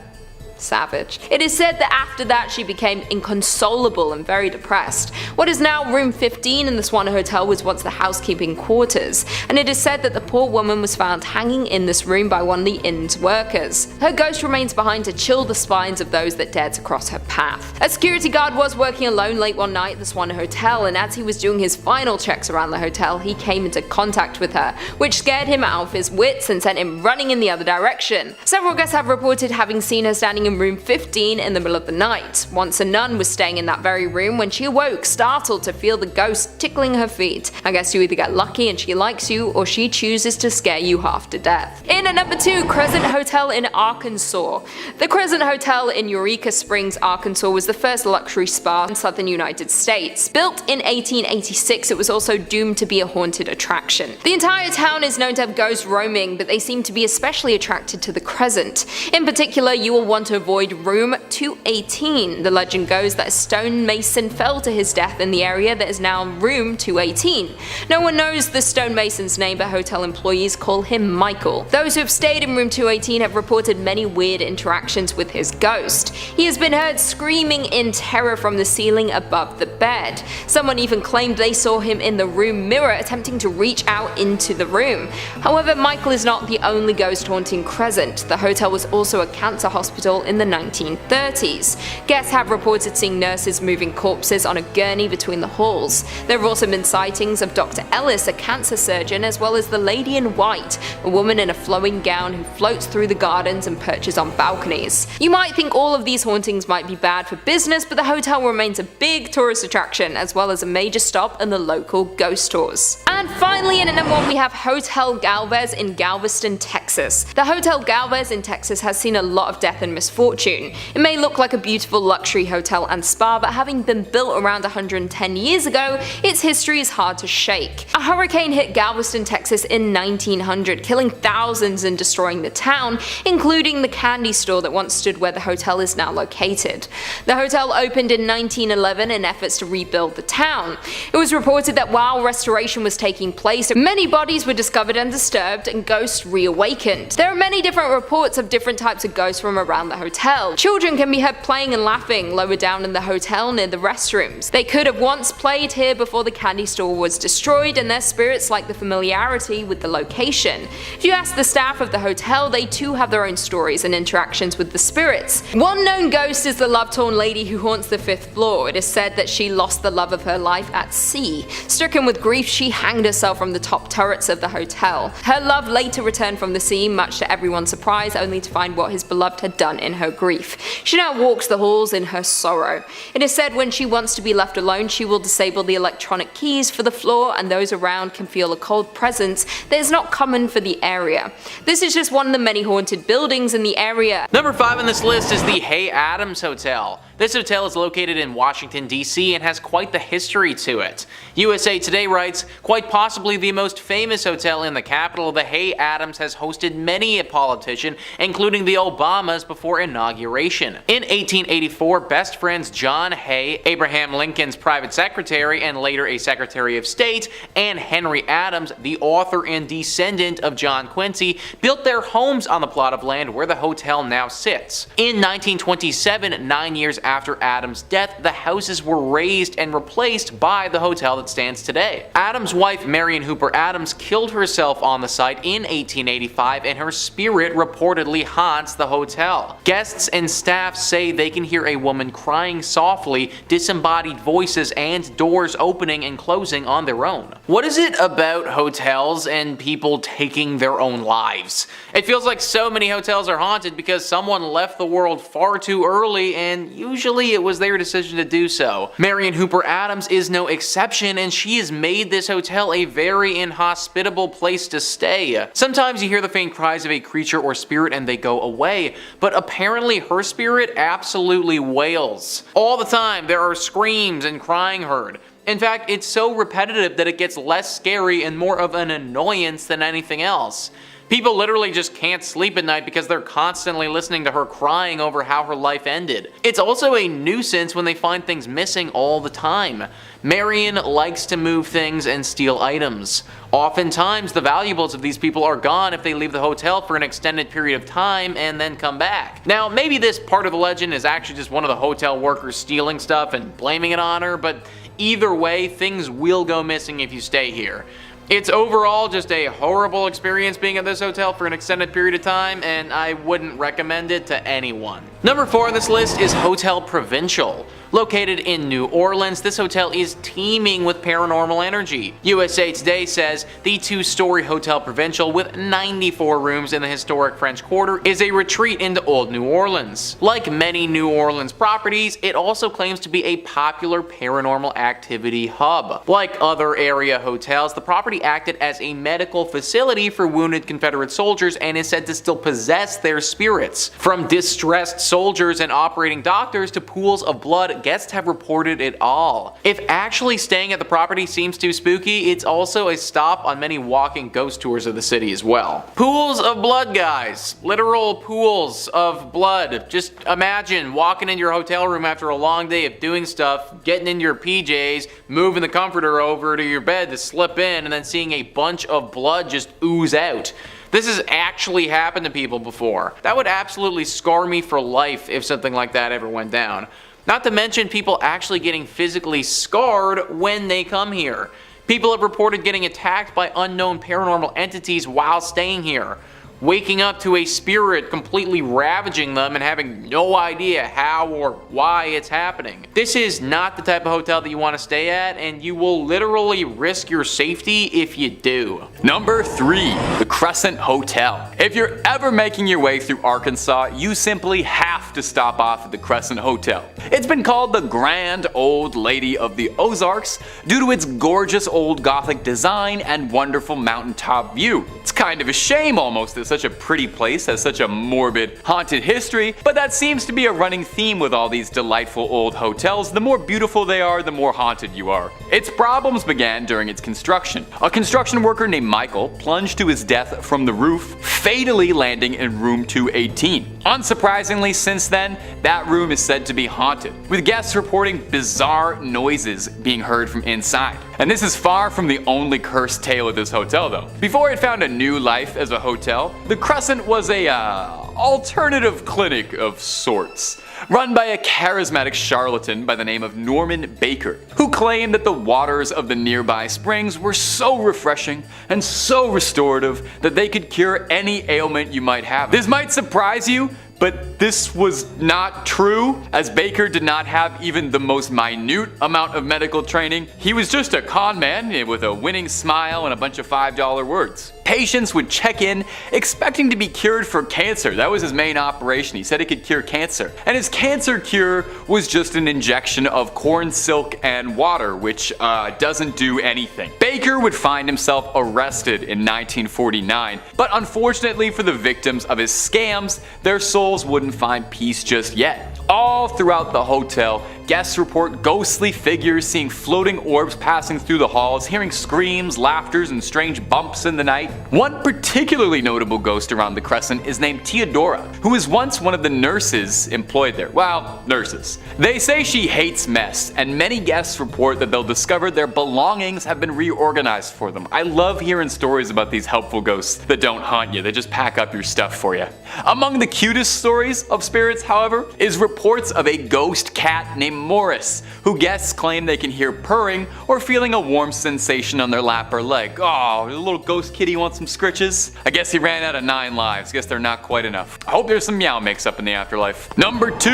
Savage. It is said that after that she became inconsolable and very depressed. What is now room 15 in the Swan Hotel was once the housekeeping quarters, and it is said that the poor woman was found hanging in this room by one of the inn's workers. Her ghost remains behind to chill the spines of those that dared to cross her path. A security guard was working alone late one night at the Swan Hotel, and as he was doing his final checks around the hotel, he came into contact with her, which scared him out of his wits and sent him running in the other direction. Several guests have reported having seen her standing in room 15 in the middle of the night. Once a nun was staying in that very room when she awoke, startled to feel the ghost tickling her feet. I guess you either get lucky and she likes you, or she chooses to scare you half to death. In at number 2, Crescent Hotel in Arkansas. The Crescent Hotel in Eureka Springs, Arkansas was the first luxury spa in southern United States. Built in 1886, it was also doomed to be a haunted attraction. The entire town is known to have ghosts roaming, but they seem to be especially attracted to the Crescent. In particular, you will want to avoid room 218. The legend goes that a stonemason fell to his death in the area that is now room 218. No one knows the stonemason's name, but hotel employees call him Michael. Those who have stayed in room 218 have reported many weird interactions with his ghost. He has been heard screaming in terror from the ceiling above the bed. Someone even claimed they saw him in the room mirror attempting to reach out into the room. However, Michael is not the only ghost haunting Crescent. The hotel was also a cancer hospital in the 1930s. Guests have reported seeing nurses moving corpses on a gurney between the halls. There have also been sightings of Dr. Ellis, a cancer surgeon, as well as the Lady in White, a woman in a flowing gown who floats through the gardens and perches on balconies. You might think all of these hauntings might be bad for business, but the hotel remains a big tourist attraction, as well as a major stop in the local ghost tours. And finally, in at number 1, we have Hotel Galvez in Galveston, Texas. The Hotel Galvez in Texas has seen a lot of death and misfortune misfortune. It may look like a beautiful luxury hotel and spa, but having been built around 110 years ago, its history is hard to shake. A hurricane hit Galveston, Texas in 1900, killing thousands and destroying the town, including the candy store that once stood where the hotel is now located. The hotel opened in 1911 in efforts to rebuild the town. It was reported that while restoration was taking place, many bodies were discovered and disturbed, and ghosts reawakened. There are many different reports of different types of ghosts from around the hotel. Children can be heard playing and laughing lower down in the hotel near the restrooms. They could have once played here before the candy store was destroyed, and their spirits like the familiarity with the location. If you ask the staff of the hotel, they too have their own stories and interactions with the spirits. One known ghost is the love-torn lady who haunts the 5th floor. It is said that she lost the love of her life at sea. Stricken with grief, she hanged herself from the top turrets of the hotel. Her love later returned from the sea, much to everyone's surprise, only to find what his beloved had done in her grief. She now walks the halls in her sorrow. It is said when she wants to be left alone, she will disable the electronic keys for the floor, and those around can feel a cold presence that is not common for the area. This is just one of the many haunted buildings in the area. Number 5 on this list is the Hay Adams Hotel. This hotel is located in Washington, D.C. and has quite the history to it. USA Today writes, quite possibly the most famous hotel in the capital, the Hay Adams has hosted many a politician, including the Obamas before inauguration. In 1884, best friends John Hay, Abraham Lincoln's private secretary and later a Secretary of State, and Henry Adams, the author and descendant of John Quincy, built their homes on the plot of land where the hotel now sits. In 1927, 9 years after Adams' death, the houses were razed and replaced by the hotel that stands today. Adams' wife Marion Hooper Adams killed herself on the site in 1885, and her spirit reportedly haunts the hotel. Guests and staff say they can hear a woman crying softly, disembodied voices, and doors opening and closing on their own. What is it about hotels and people taking their own lives? It feels like so many hotels are haunted because someone left the world far too early, and usually it was their decision to do so. Marion Hooper Adams is no exception, and she has made this hotel a very inhospitable place to stay. Sometimes you hear the faint cries of a creature or spirit and they go away, but apparently her spirit absolutely wails. All the time there are screams and crying heard. In fact, it's so repetitive that it gets less scary and more of an annoyance than anything else. People literally just can't sleep at night because they're constantly listening to her crying over how her life ended. It's also a nuisance when they find things missing all the time. Marion likes to move things and steal items. Oftentimes, the valuables of these people are gone if they leave the hotel for an extended period of time and then come back. Now, maybe this part of the legend is actually just one of the hotel workers stealing stuff and blaming it on her, but either way, things will go missing if you stay here. It's overall just a horrible experience being at this hotel for an extended period of time, and I wouldn't recommend it to anyone. Number 4 on this list is Hotel Provincial. Located in New Orleans, this hotel is teeming with paranormal energy. USA Today says the 2-story Hotel Provincial with 94 rooms in the historic French Quarter is a retreat into old New Orleans. Like many New Orleans properties, it also claims to be a popular paranormal activity hub. Like other area hotels, the property acted as a medical facility for wounded Confederate soldiers and is said to still possess their spirits. From distressed soldiers and operating doctors to pools of blood, guests have reported it all. If actually staying at the property seems too spooky, it's also a stop on many walking ghost tours of the city as well. Pools of blood, guys. Literal pools of blood. Just imagine walking into your hotel room after a long day of doing stuff, getting into your PJs, moving the comforter over to your bed to slip in, and then seeing a bunch of blood just ooze out. This has actually happened to people before. That would absolutely scar me for life if something like that ever went down. Not to mention people actually getting physically scarred when they come here. People have reported getting attacked by unknown paranormal entities while staying here, waking up to a spirit completely ravaging them and having no idea how or why it's happening. This is not the type of hotel that you want to stay at, and you will literally risk your safety if you do. Number 3. The Crescent Hotel. If you're ever making your way through Arkansas, you simply have to stop off at the Crescent Hotel. It's been called the Grand Old Lady of the Ozarks due to its gorgeous old Gothic design and wonderful mountaintop view. It's kind of a shame almost this such a pretty place has such a morbid, haunted history, but that seems to be a running theme with all these delightful old hotels. The more beautiful they are, the more haunted you are. Its problems began during its construction. A construction worker named Michael plunged to his death from the roof, fatally landing in room 218. Unsurprisingly, since then, that room is said to be haunted, with guests reporting bizarre noises being heard from inside. And this is far from the only cursed tale of this hotel though. Before it found a new life as a hotel, the Crescent was a alternative clinic of sorts, run by a charismatic charlatan by the name of Norman Baker, who claimed that the waters of the nearby springs were so refreshing and so restorative that they could cure any ailment you might have. This might surprise you, but this was not true, as Baker did not have even the most minute amount of medical training. He was just a con man with a winning smile and a bunch of $5 words. Patients would check in expecting to be cured for cancer. That was his main operation. He said it could cure cancer. And his cancer cure was just an injection of corn silk and water, which doesn't do anything. Baker would find himself arrested in 1949, but unfortunately for the victims of his scams, their souls wouldn't find peace just yet. All throughout the hotel, guests report ghostly figures, seeing floating orbs passing through the halls, hearing screams, laughters, and strange bumps in the night. One particularly notable ghost around the Crescent is named Theodora, who was once one of the nurses employed there. Well, nurses. They say she hates mess, and many guests report that they'll discover their belongings have been reorganized for them. I love hearing stories about these helpful ghosts that don't haunt you, they just pack up your stuff for you. Among the cutest stories of spirits, however, is reports of a ghost cat named Morris, who guests claim they can hear purring or feeling a warm sensation on their lap or leg. Oh, the little ghost kitty wants some scritches? I guess he ran out of 9 lives. Guess they're not quite enough. I hope there's some meow mix up in the afterlife. Number 2,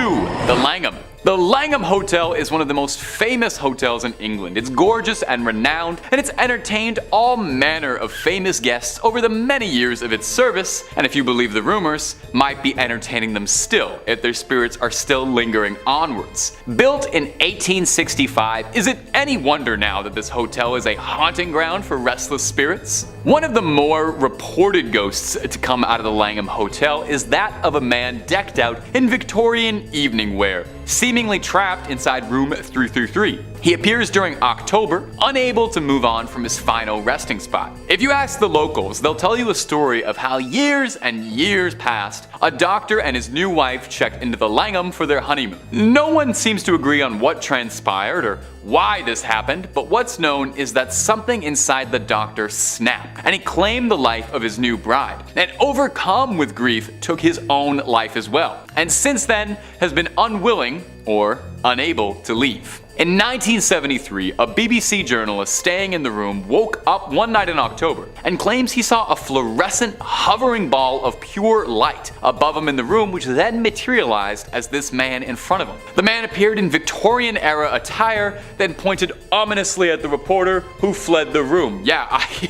the Langham. The Langham Hotel is one of the most famous hotels in England. It's gorgeous and renowned, and it's entertained all manner of famous guests over the many years of its service, and if you believe the rumors, might be entertaining them still if their spirits are still lingering onwards. Built in 1865, is it any wonder now that this hotel is a haunting ground for restless spirits? One of the more reported ghosts to come out of the Langham Hotel is that of a man decked out in Victorian evening wear, seemingly trapped inside room 333. He appears during October, unable to move on from his final resting spot. If you ask the locals, they'll tell you a story of how years and years past, a doctor and his new wife checked into the Langham for their honeymoon. No one seems to agree on what transpired or why this happened, but what's known is that something inside the doctor snapped, and he claimed the life of his new bride, and overcome with grief, took his own life as well, and since then has been unwilling or unable to leave. In 1973, a BBC journalist staying in the room woke up one night in October and claims he saw a fluorescent hovering ball of pure light above him in the room, which then materialized as this man in front of him. The man appeared in Victorian era attire, then pointed ominously at the reporter, who fled the room. Yeah,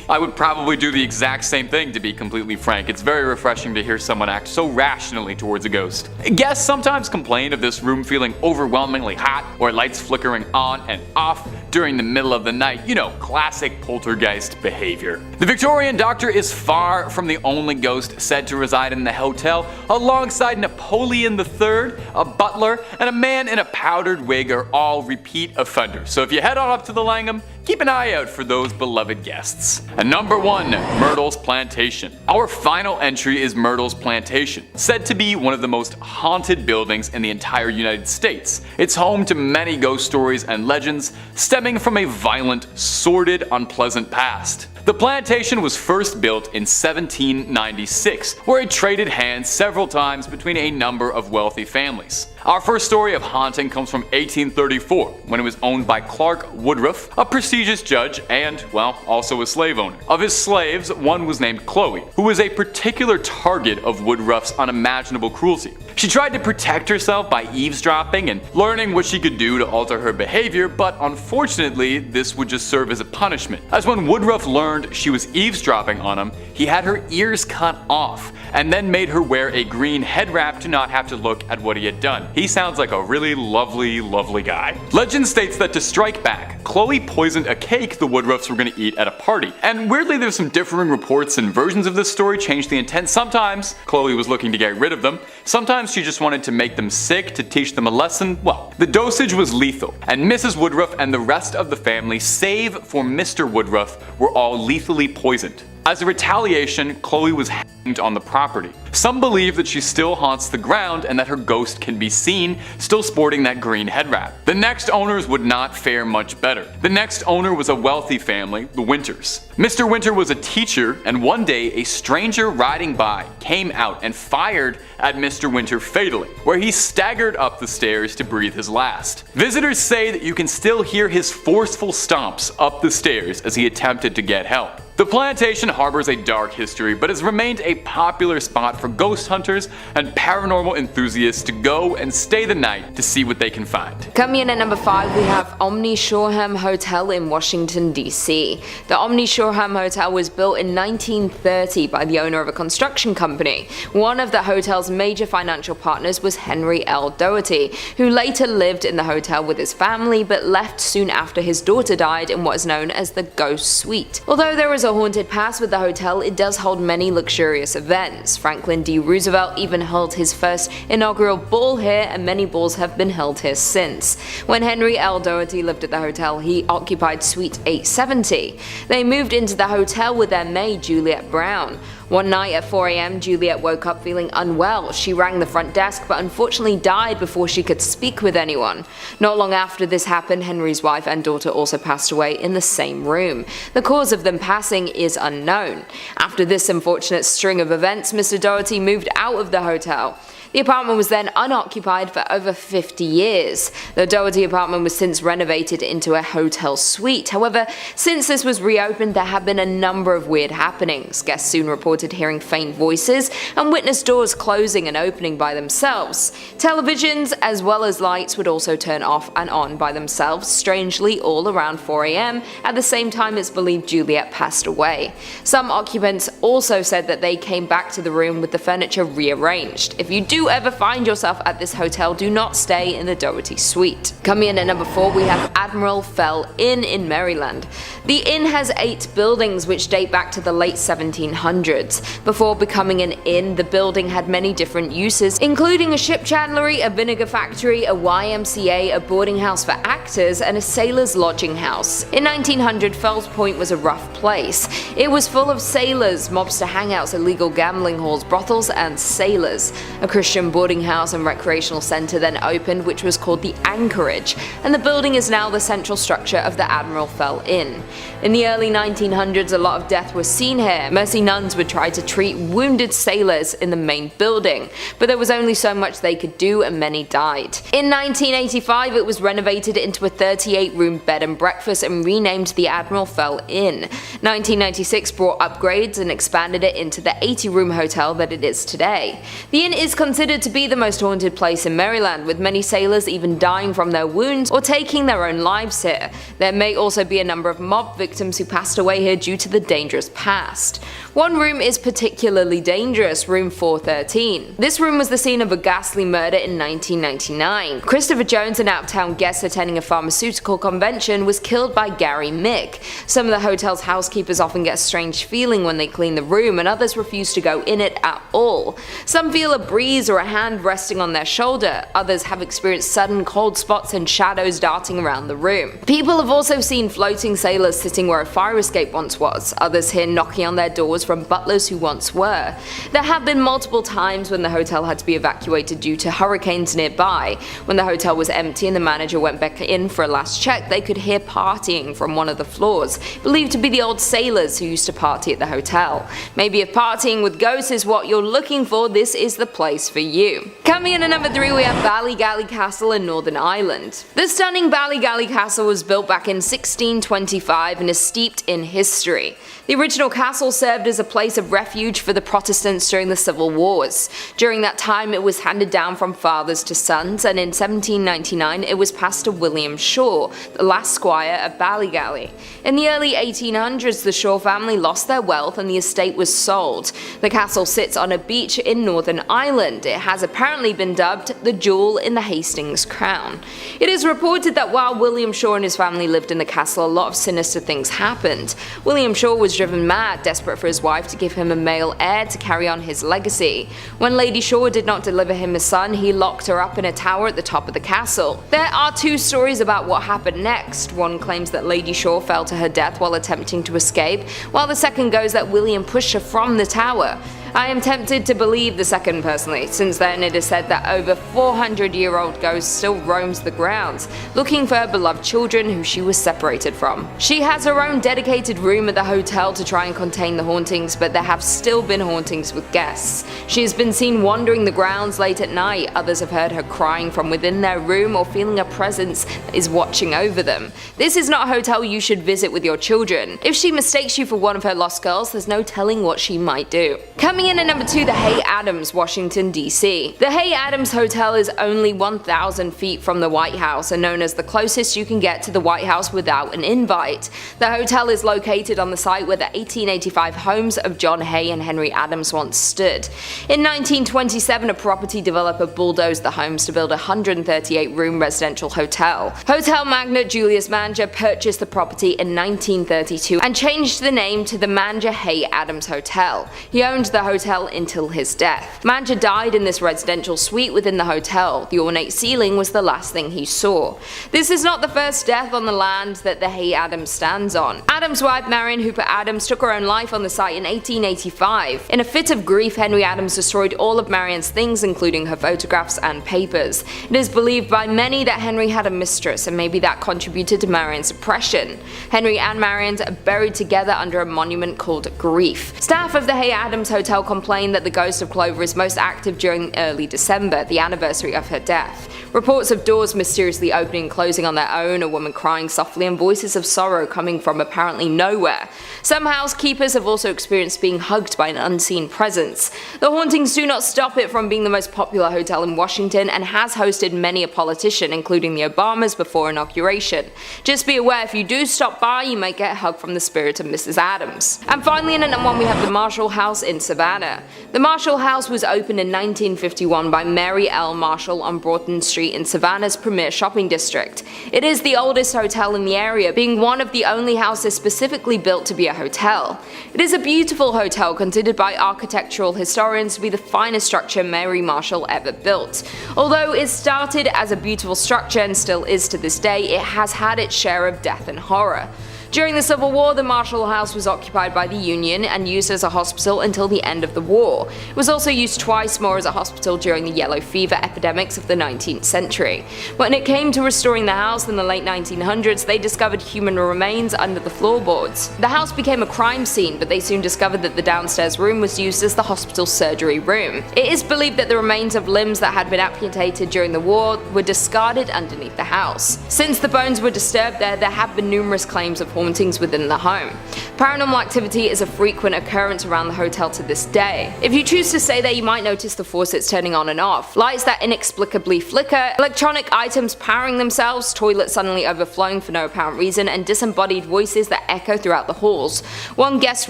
I would probably do the exact same thing, to be completely frank. It's very refreshing to hear someone act so rationally towards a ghost. Guests sometimes complain of this room feeling overwhelmingly hot or lights flickering on and off during the middle of the night. You know, classic poltergeist behavior. The Victorian doctor is far from the only ghost said to reside in the hotel. Alongside Napoleon III, a butler, and a man in a powdered wig are all repeat offenders. So if you head on up to the Langham, keep an eye out for those beloved guests. And number 1, Myrtles Plantation. Our final entry is Myrtles Plantation, said to be one of the most haunted buildings in the entire United States. It's home to many ghost stories and legends stemming from a violent, sordid, unpleasant past. The plantation was first built in 1796, where it traded hands several times between a number of wealthy families. Our first story of haunting comes from 1834, when it was owned by Clark Woodruff, a prestigious judge and, well, also a slave owner. Of his slaves, one was named Chloe, who was a particular target of Woodruff's unimaginable cruelty. She tried to protect herself by eavesdropping and learning what she could do to alter her behavior, but unfortunately, this would just serve as a punishment, as when Woodruff learned learned she was eavesdropping on him, he had her ears cut off, and then made her wear a green head wrap to not have to look at what he had done. He sounds like a really lovely guy. Legend states that to strike back, Chloe poisoned a cake the Woodruffs were going to eat at a party. And weirdly, there's some differing reports and versions of this story change the intent. Sometimes Chloe was looking to get rid of them, sometimes she just wanted to make them sick to teach them a lesson. Well, the dosage was lethal, and Mrs. Woodruff and the rest of the family, save for Mr. Woodruff, were all lethally poisoned. As a retaliation, Chloe was hanged on the property. Some believe that she still haunts the ground and that her ghost can be seen, still sporting that green head wrap. The next owners would not fare much better. The next owner was a wealthy family, the Winters. Mr. Winter was a teacher, and one day a stranger riding by came out and fired at Mr. Winter fatally, where he staggered up the stairs to breathe his last. Visitors say that you can still hear his forceful stomps up the stairs as he attempted to get help. The plantation harbors a dark history, but has remained a popular spot for ghost hunters and paranormal enthusiasts to go and stay the night to see what they can find. Coming in at number 5, we have Omni Shoreham Hotel in Washington, D.C. The Omni Shoreham Hotel was built in 1930 by the owner of a construction company. One of the hotel's major financial partners was Henry L. Doherty, who later lived in the hotel with his family but left soon after his daughter died in what is known as the Ghost Suite. Although there is a haunted past with the hotel, it does hold many luxurious events. Franklin D. Roosevelt even held his first inaugural ball here, and many balls have been held here since. When Henry L. Doherty lived at the hotel, he occupied Suite 870. They moved into the hotel with their maid, Juliet Brown. One night at 4 a.m, Juliet woke up feeling unwell. She rang the front desk but unfortunately died before she could speak with anyone. Not long after this happened, Henry's wife and daughter also passed away in the same room. The cause of them passing is unknown. After this unfortunate string of events, Mr. Doherty moved out of the hotel. The apartment was then unoccupied for over 50 years. The Doherty apartment was since renovated into a hotel suite. However, since this was reopened, there have been a number of weird happenings. Guests soon reported hearing faint voices and witnessed doors closing and opening by themselves. Televisions as well as lights would also turn off and on by themselves, strangely all around 4 a.m. at the same time it's believed Juliet passed away. Some occupants also said that they came back to the room with the furniture rearranged. If you do ever find yourself at this hotel, do not stay in the Doherty suite. Coming in at number 4, we have Admiral Fell Inn in Maryland. The inn has 8 buildings which date back to the late 1700s. Before becoming an inn, the building had many different uses, including a ship chandlery, a vinegar factory, a YMCA, a boarding house for actors, and a sailor's lodging house. In 1900, Fells Point was a rough place. It was full of sailors, mobster hangouts, illegal gambling halls, brothels, and sailors. A Christian boarding house and recreational centre then opened, which was called the Anchorage, and the building is now the central structure of the Admiral Fell Inn. In the early 1900s, a lot of death was seen here. Mercy nuns would try to treat wounded sailors in the main building, but there was only so much they could do and many died. In 1985, it was renovated into a 38-room bed and breakfast and renamed the Admiral Fell Inn. 1996 brought upgrades and expanded it into the 80-room hotel that it is today. The inn is considered to be the most haunted place in Maryland, with many sailors even dying from their wounds or taking their own lives here. There may also be a number of mob victims who passed away here due to the dangerous past. One room is particularly dangerous, room 413. This room was the scene of a ghastly murder in 1999. Christopher Jones, an out-of-town guest attending a pharmaceutical convention, was killed by Garry Mick. Some of the hotel's housekeepers often get a strange feeling when they clean the room, and others refuse to go in it at all. Some feel a breeze or a hand resting on their shoulder. Others have experienced sudden cold spots and shadows darting around the room. People have also seen floating sailors sitting where a fire escape once was. Others hear knocking on their doors from butlers who once were. There have been multiple times when the hotel had to be evacuated due to hurricanes nearby. When the hotel was empty and the manager went back in for a last check, they could hear partying from one of the floors, believed to be the old sailors who used to party at the hotel. Maybe if partying with ghosts is what you're looking for, this is the place for you. Coming in at number 3, we have Ballygally Castle in Northern Ireland. The stunning Ballygally Castle was built back in 1625 and is steeped in history. The original castle served as a place of refuge for the Protestants during the Civil Wars. During that time it was handed down from fathers to sons, and in 1799 it was passed to William Shaw, the last squire of Ballygally. In the early 1800s the Shaw family lost their wealth and the estate was sold. The castle sits on a beach in Northern Ireland. It has apparently been dubbed the jewel in the Hastings crown. It is reported that while William Shaw and his family lived in the castle, a lot of sinister things happened. William Shaw was driven mad, desperate for his wife to give him a male heir to carry on his legacy. When Lady Shaw did not deliver him a son, he locked her up in a tower at the top of the castle. There are two stories about what happened next. One claims that Lady Shaw fell to her death while attempting to escape, while the second goes that William pushed her from the tower. I am tempted to believe the second personally. Since then it is said that over 400-year-old ghost still roams the grounds, looking for her beloved children who she was separated from. She has her own dedicated room at the hotel to try and contain the hauntings, but there have still been hauntings with guests. She has been seen wandering the grounds late at night. Others have heard her crying from within their room or feeling a presence that is watching over them. This is not a hotel you should visit with your children. If she mistakes you for one of her lost girls, there's no telling what she might do. Coming in at number 2, the Hay Adams, Washington, D.C. The Hay Adams Hotel is only 1,000 feet from the White House and known as the closest you can get to the White House without an invite. The hotel is located on the site where the 1885 homes of John Hay and Henry Adams once stood. In 1927, a property developer bulldozed the homes to build a 138-room residential hotel. Hotel magnate Julius Manger purchased the property in 1932 and changed the name to the Manger Hay Adams Hotel. He owned the hotel until his death. Manger died in this residential suite within the hotel. The ornate ceiling was the last thing he saw. This is not the first death on the land that the Hay Adams stands on. Adams' wife Marion Hooper Adams took her own life on the site in 1885. In a fit of grief, Henry Adams destroyed all of Marion's things, including her photographs and papers. It is believed by many that Henry had a mistress, and maybe that contributed to Marion's depression. Henry and Marion are buried together under a monument called Grief. Staff of the Hay Adams Hotel complained that the ghost of Clover is most active during early December, the anniversary of her death. Reports of doors mysteriously opening and closing on their own, a woman crying softly, and voices of sorrow coming from apparently nowhere. Some housekeepers have also experienced being hugged by an unseen presence. The hauntings do not stop it from being the most popular hotel in Washington and has hosted many a politician, including the Obamas, before inauguration. Just be aware, if you do stop by, you might get a hug from the spirit of Mrs. Adams. And finally, in at number 1 we have the Marshall House in Savannah. The Marshall House was opened in 1951 by Mary L. Marshall on Broughton Street in Savannah's premier shopping district. It is the oldest hotel in the area, being one of the only houses specifically built to be a hotel. It is a beautiful hotel considered by architectural historians to be the finest structure Mary Marshall ever built. Although it started as a beautiful structure and still is to this day, it has had its share of death and horror. During the Civil War, the Marshall House was occupied by the Union and used as a hospital until the end of the war. It was also used twice more as a hospital during the yellow fever epidemics of the 19th century. When it came to restoring the house in the late 1900s, they discovered human remains under the floorboards. The house became a crime scene, but they soon discovered that the downstairs room was used as the hospital's surgery room. It is believed that the remains of limbs that had been amputated during the war were discarded underneath the house. Since the bones were disturbed there have been numerous claims of hauntings within the home. Paranormal activity is a frequent occurrence around the hotel to this day. If you choose to stay there, you might notice the faucets turning on and off, lights that inexplicably flicker, electronic items powering themselves, toilets suddenly overflowing for no apparent reason, and disembodied voices that echo throughout the halls. One guest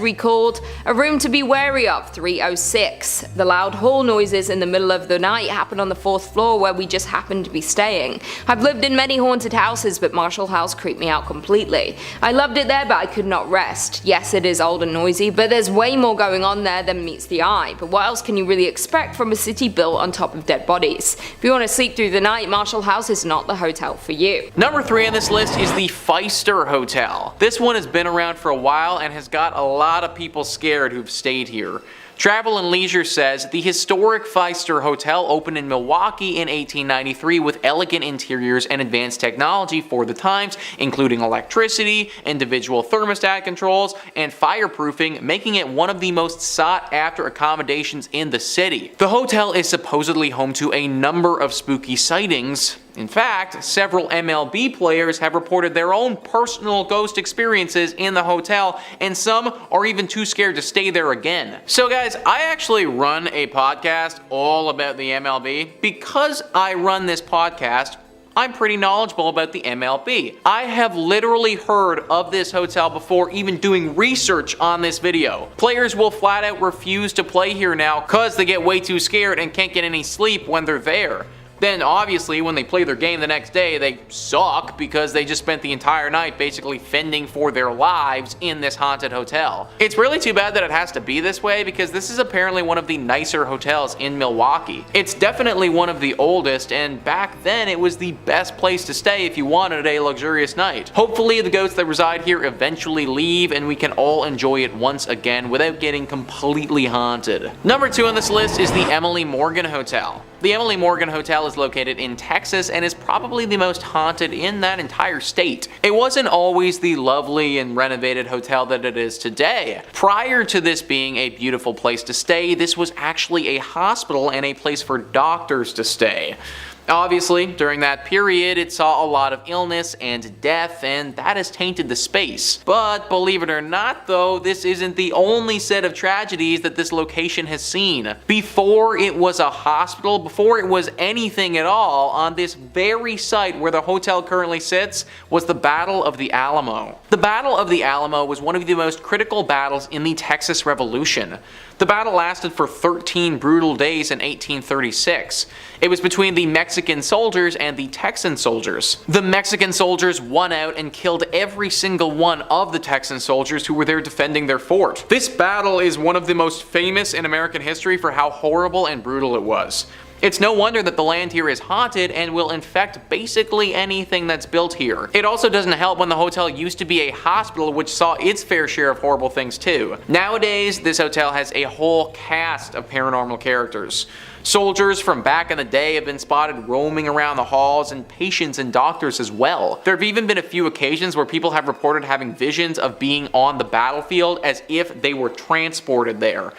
recalled, "A room to be wary of, 306. The loud hall noises in the middle of the night happened on the 4th floor where we just happened to be staying. I've lived in many haunted houses, but Marshall House creeped me out completely. I loved it there, but I could not rest. Yes, it is old and noisy, but there's way more going on there than meets the eye. But what else can you really expect from a city built on top of dead bodies? If you want to sleep through the night, Marshall House is not the hotel for you." Number 3 on this list is the Pfister Hotel. This one has been around for a while and has got a lot of people scared who've stayed here. Travel and Leisure says the historic Pfister Hotel opened in Milwaukee in 1893 with elegant interiors and advanced technology for the times, including electricity, individual thermostat controls, and fireproofing, making it one of the most sought after accommodations in the city. The hotel is supposedly home to a number of spooky sightings, In fact, several MLB players have reported their own personal ghost experiences in the hotel, and some are even too scared to stay there again. So guys, I actually run a podcast all about the MLB. Because I run this podcast, I'm pretty knowledgeable about the MLB. I have literally heard of this hotel before even doing research on this video. Players will flat out refuse to play here now because they get way too scared and can't get any sleep when they're there. Then obviously when they play their game the next day, they suck because they just spent the entire night basically fending for their lives in this haunted hotel. It's really too bad that it has to be this way because this is apparently one of the nicer hotels in Milwaukee. It's definitely one of the oldest, and back then it was the best place to stay if you wanted a luxurious night. Hopefully the ghosts that reside here eventually leave and we can all enjoy it once again without getting completely haunted. Number 2 on this list is the Emily Morgan Hotel. The Emily Morgan Hotel is located in Texas and is probably the most haunted in that entire state. It wasn't always the lovely and renovated hotel that it is today. Prior to this being a beautiful place to stay, this was actually a hospital and a place for doctors to stay. Obviously, during that period, it saw a lot of illness and death, and that has tainted the space. But believe it or not though, this isn't the only set of tragedies that this location has seen. Before it was a hospital, before it was anything at all, on this very site where the hotel currently sits was the Battle of the Alamo. The Battle of the Alamo was one of the most critical battles in the Texas Revolution. The battle lasted for 13 brutal days in 1836. It was between the Mexican soldiers and the Texan soldiers. The Mexican soldiers won out and killed every single one of the Texan soldiers who were there defending their fort. This battle is one of the most famous in American history for how horrible and brutal it was. It's no wonder that the land here is haunted and will infect basically anything that's built here. It also doesn't help when the hotel used to be a hospital which saw its fair share of horrible things too. Nowadays, this hotel has a whole cast of paranormal characters. Soldiers from back in the day have been spotted roaming around the halls, and patients and doctors as well. There have even been a few occasions where people have reported having visions of being on the battlefield as if they were transported there.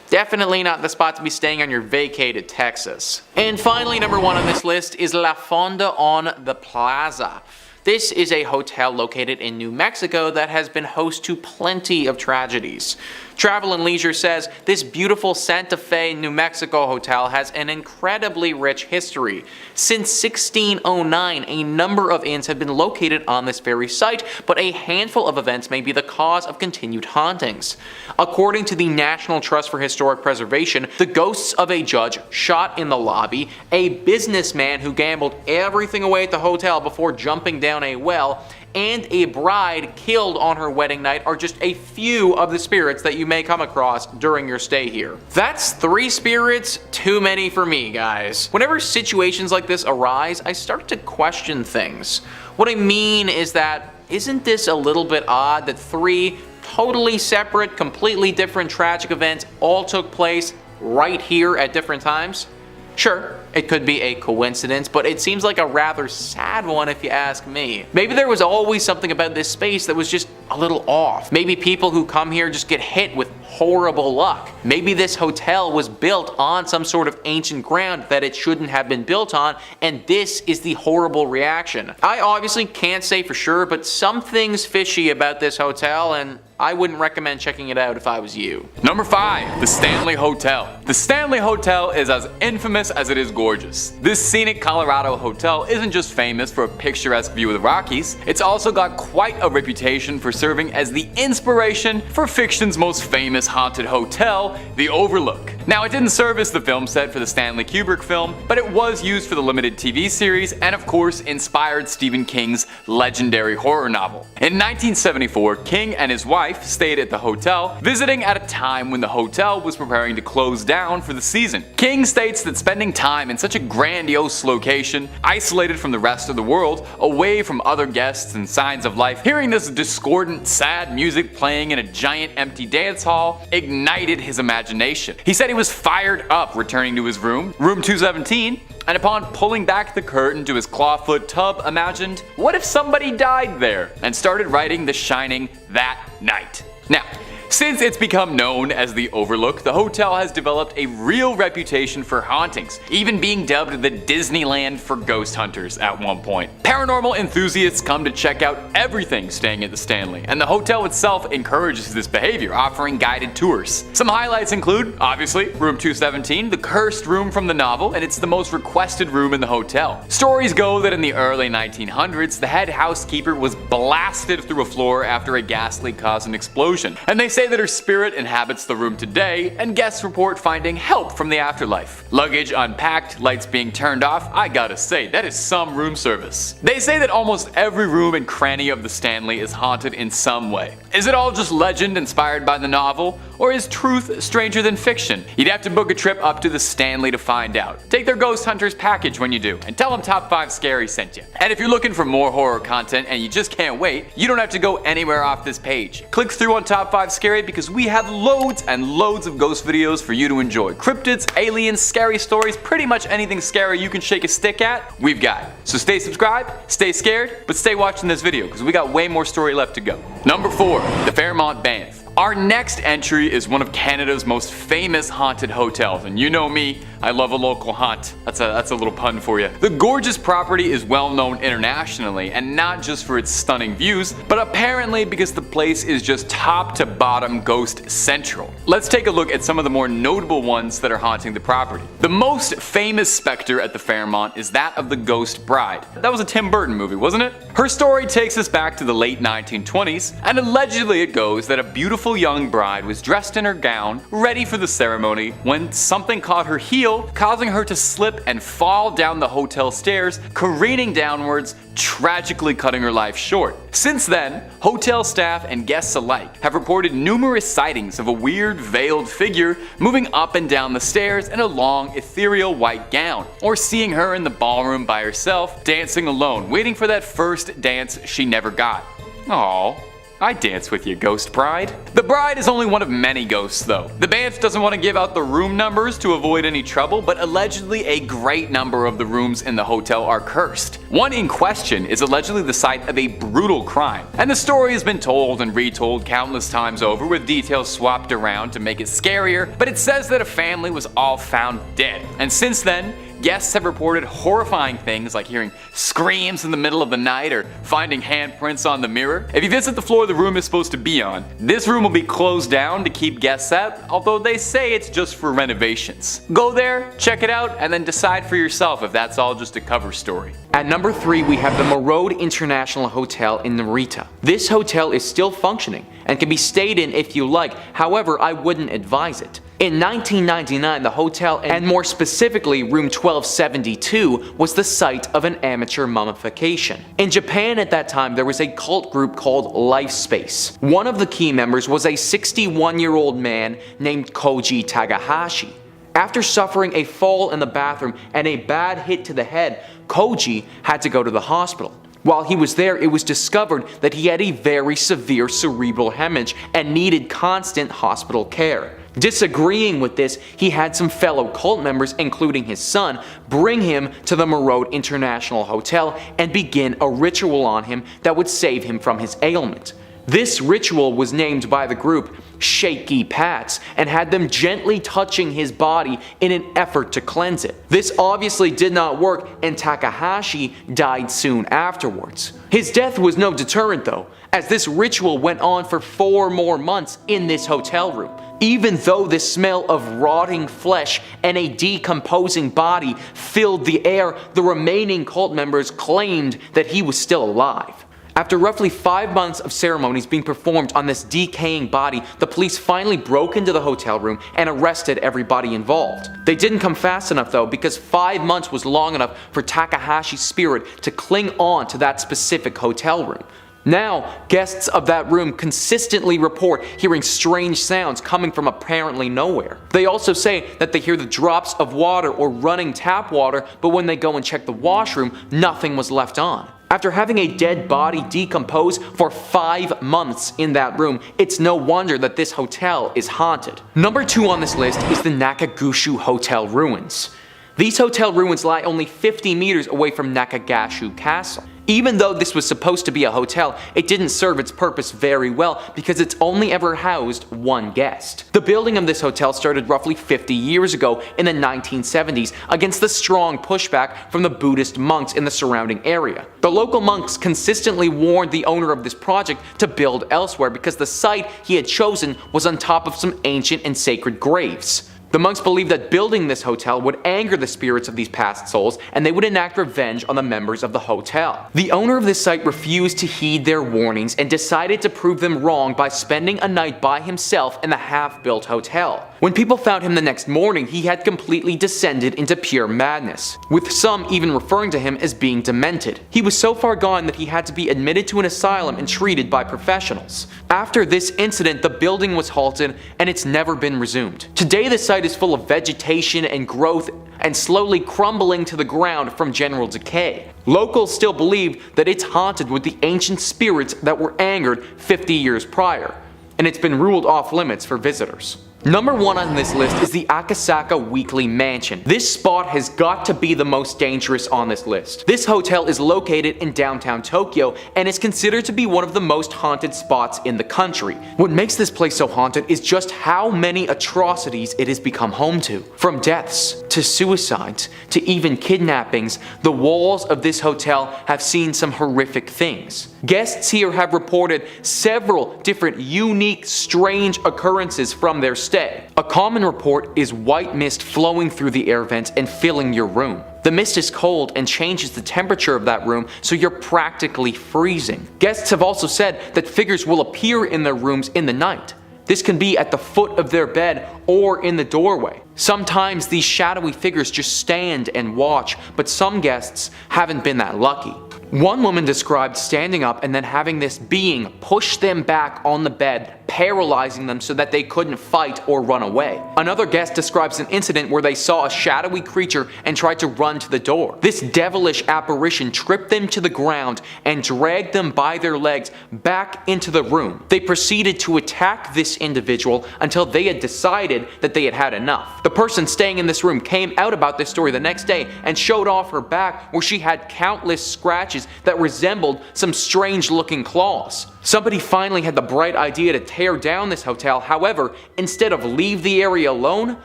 Definitely not the spot to be staying on your vacay to Texas. And finally, number 1 on this list is La Fonda on the Plaza. This is a hotel located in New Mexico that has been host to plenty of tragedies. Travel and Leisure says this beautiful Santa Fe, New Mexico hotel has an incredibly rich history. Since 1609, a number of inns have been located on this very site, but a handful of events may be the cause of continued hauntings. According to the National Trust for Historic Preservation, the ghosts of a judge shot in the lobby, a businessman who gambled everything away at the hotel before jumping down a well, and a bride killed on her wedding night are just a few of the spirits that you may come across during your stay here. That's 3 spirits too many for me, guys. Whenever situations like this arise, I start to question things. What I mean is that, isn't this a little bit odd that 3 totally separate, completely different tragic events all took place right here at different times? Sure, it could be a coincidence, but it seems like a rather sad one if you ask me. Maybe there was always something about this space that was just a little off. Maybe people who come here just get hit with horrible luck. Maybe this hotel was built on some sort of ancient ground that it shouldn't have been built on, and this is the horrible reaction. I obviously can't say for sure, but something's fishy about this hotel, and I wouldn't recommend checking it out if I was you. Number 5, the Stanley Hotel. The Stanley Hotel is as infamous as it is gorgeous. This scenic Colorado hotel isn't just famous for a picturesque view of the Rockies, it's also got quite a reputation for serving as the inspiration for fiction's most famous haunted hotel, The Overlook. Now, it didn't serve as the film set for the Stanley Kubrick film, but it was used for the limited TV series and of course inspired Stephen King's legendary horror novel. In 1974, King and his wife stayed at the hotel, visiting at a time when the hotel was preparing to close down for the season. King states that spending time in such a grandiose location, isolated from the rest of the world, away from other guests and signs of life, hearing this discordant, sad music playing in a giant empty dance hall ignited his imagination. He said he was fired up returning to his room 217, and upon pulling back the curtain to his clawfoot tub, imagined, what if somebody died there? And started writing The Shining that night. Now, Since it's become known as the Overlook, the hotel has developed a real reputation for hauntings, even being dubbed the Disneyland for ghost hunters at one point. Paranormal enthusiasts come to check out everything staying at the Stanley, and the hotel itself encourages this behavior, offering guided tours. Some highlights include, obviously, room 217, the cursed room from the novel, and it's the most requested room in the hotel. Stories go that in the early 1900s, the head housekeeper was blasted through a floor after a gas leak caused an explosion, and they say that her spirit inhabits the room today, and guests report finding help from the afterlife. Luggage unpacked, lights being turned off, I gotta say, that is some room service. They say that almost every room and cranny of the Stanley is haunted in some way. Is it all just legend inspired by the novel, or is truth stranger than fiction? You'd have to book a trip up to the Stanley to find out. Take their Ghost Hunters package when you do, and tell them Top 5 Scary sent you. And if you're looking for more horror content and you just can't wait, you don't have to go anywhere off this page. Click through on Top 5 Scary because we have loads and loads of ghost videos for you to enjoy. Cryptids, aliens, scary stories, pretty much anything scary you can shake a stick at, we've got. So stay subscribed, stay scared, but stay watching this video because we got way more story left to go. Number 4, the Fairmont Banff. Our next entry is one of Canada's most famous haunted hotels, and you know me, I love a local haunt. That's a little pun for you. The gorgeous property is well known internationally, and not just for its stunning views, but apparently because the place is just top to bottom ghost central. Let's take a look at some of the more notable ones that are haunting the property. The most famous specter at the Fairmont is that of the Ghost Bride. That was a Tim Burton movie, wasn't it? Her story takes us back to the late 1920s, and allegedly it goes that a beautiful young bride was dressed in her gown, ready for the ceremony, when something caught her heel, causing her to slip and fall down the hotel stairs, careening downwards, tragically cutting her life short. Since then, hotel staff and guests alike have reported numerous sightings of a weird veiled figure moving up and down the stairs in a long ethereal white gown, or seeing her in the ballroom by herself, dancing alone, waiting for that first dance she never got. Aww. I dance with you, Ghost Bride. The bride is only one of many ghosts though. The Banff doesn't want to give out the room numbers to avoid any trouble, but allegedly a great number of the rooms in the hotel are cursed. One in question is allegedly the site of a brutal crime, and the story has been told and retold countless times over with details swapped around to make it scarier, but it says that a family was all found dead. And since then, guests have reported horrifying things like hearing screams in the middle of the night or finding handprints on the mirror. If you visit the floor the room is supposed to be on, this room will be closed down to keep guests out, although they say it's just for renovations. Go there, check it out, and then decide for yourself if that's all just a cover story. At number 3, we have the Merode International Hotel in Narita. This hotel is still functioning and can be stayed in if you like, however, I wouldn't advise it. In 1999, the hotel, and more specifically room 1272, was the site of an amateur mummification. In Japan at that time, there was a cult group called Lifespace. One of the key members was a 61-year-old man named Koji Takahashi. After suffering a fall in the bathroom and a bad hit to the head, Koji had to go to the hospital. While he was there, it was discovered that he had a very severe cerebral hemorrhage and needed constant hospital care. Disagreeing with this, he had some fellow cult members, including his son, bring him to the Merode International Hotel and begin a ritual on him that would save him from his ailment. This ritual was named by the group Shaky Pats and had them gently touching his body in an effort to cleanse it. This obviously did not work, and Takahashi died soon afterwards. His death was no deterrent though, as this ritual went on for 4 more months in this hotel room. Even though the smell of rotting flesh and a decomposing body filled the air, the remaining cult members claimed that he was still alive. After roughly 5 months of ceremonies being performed on this decaying body, the police finally broke into the hotel room and arrested everybody involved. They didn't come fast enough though, because 5 months was long enough for Takahashi's spirit to cling on to that specific hotel room. Now, guests of that room consistently report hearing strange sounds coming from apparently nowhere. They also say that they hear the drops of water or running tap water, but when they go and check the washroom, nothing was left on. After having a dead body decompose for 5 months in that room, it's no wonder that this hotel is haunted. Number 2 on this list is the Nakagushu Hotel ruins. These hotel ruins lie only 50 meters away from Nakagashu Castle. Even though this was supposed to be a hotel, it didn't serve its purpose very well because it's only ever housed one guest. The building of this hotel started roughly 50 years ago in the 1970s against the strong pushback from the Buddhist monks in the surrounding area. The local monks consistently warned the owner of this project to build elsewhere because the site he had chosen was on top of some ancient and sacred graves. The monks believed that building this hotel would anger the spirits of these past souls and they would enact revenge on the members of the hotel. The owner of this site refused to heed their warnings and decided to prove them wrong by spending a night by himself in the half-built hotel. When people found him the next morning, he had completely descended into pure madness, with some even referring to him as being demented. He was so far gone that he had to be admitted to an asylum and treated by professionals. After this incident, the building was halted and it's never been resumed. Today the site is full of vegetation and growth and slowly crumbling to the ground from general decay. Locals still believe that it's haunted with the ancient spirits that were angered 50 years prior, and it's been ruled off limits for visitors. Number 1 on this list is the Akasaka Weekly Mansion. This spot has got to be the most dangerous on this list. This hotel is located in downtown Tokyo and is considered to be one of the most haunted spots in the country. What makes this place so haunted is just how many atrocities it has become home to. From deaths, to suicides, to even kidnappings, the walls of this hotel have seen some horrific things. Guests here have reported several different unique, strange occurrences from their stay. A common report is white mist flowing through the air vents and filling your room. The mist is cold and changes the temperature of that room, so you're practically freezing. Guests have also said that figures will appear in their rooms in the night. This can be at the foot of their bed or in the doorway. Sometimes these shadowy figures just stand and watch, but some guests haven't been that lucky. One woman described standing up and then having this being push them back on the bed, paralyzing them so that they couldn't fight or run away. Another guest describes an incident where they saw a shadowy creature and tried to run to the door. This devilish apparition tripped them to the ground and dragged them by their legs back into the room. They proceeded to attack this individual until they had decided that they had had enough. The person staying in this room came out about this story the next day and showed off her back where she had countless scratches that resembled some strange looking claws. Somebody finally had the bright idea to tear down this hotel. However, instead of leave the area alone,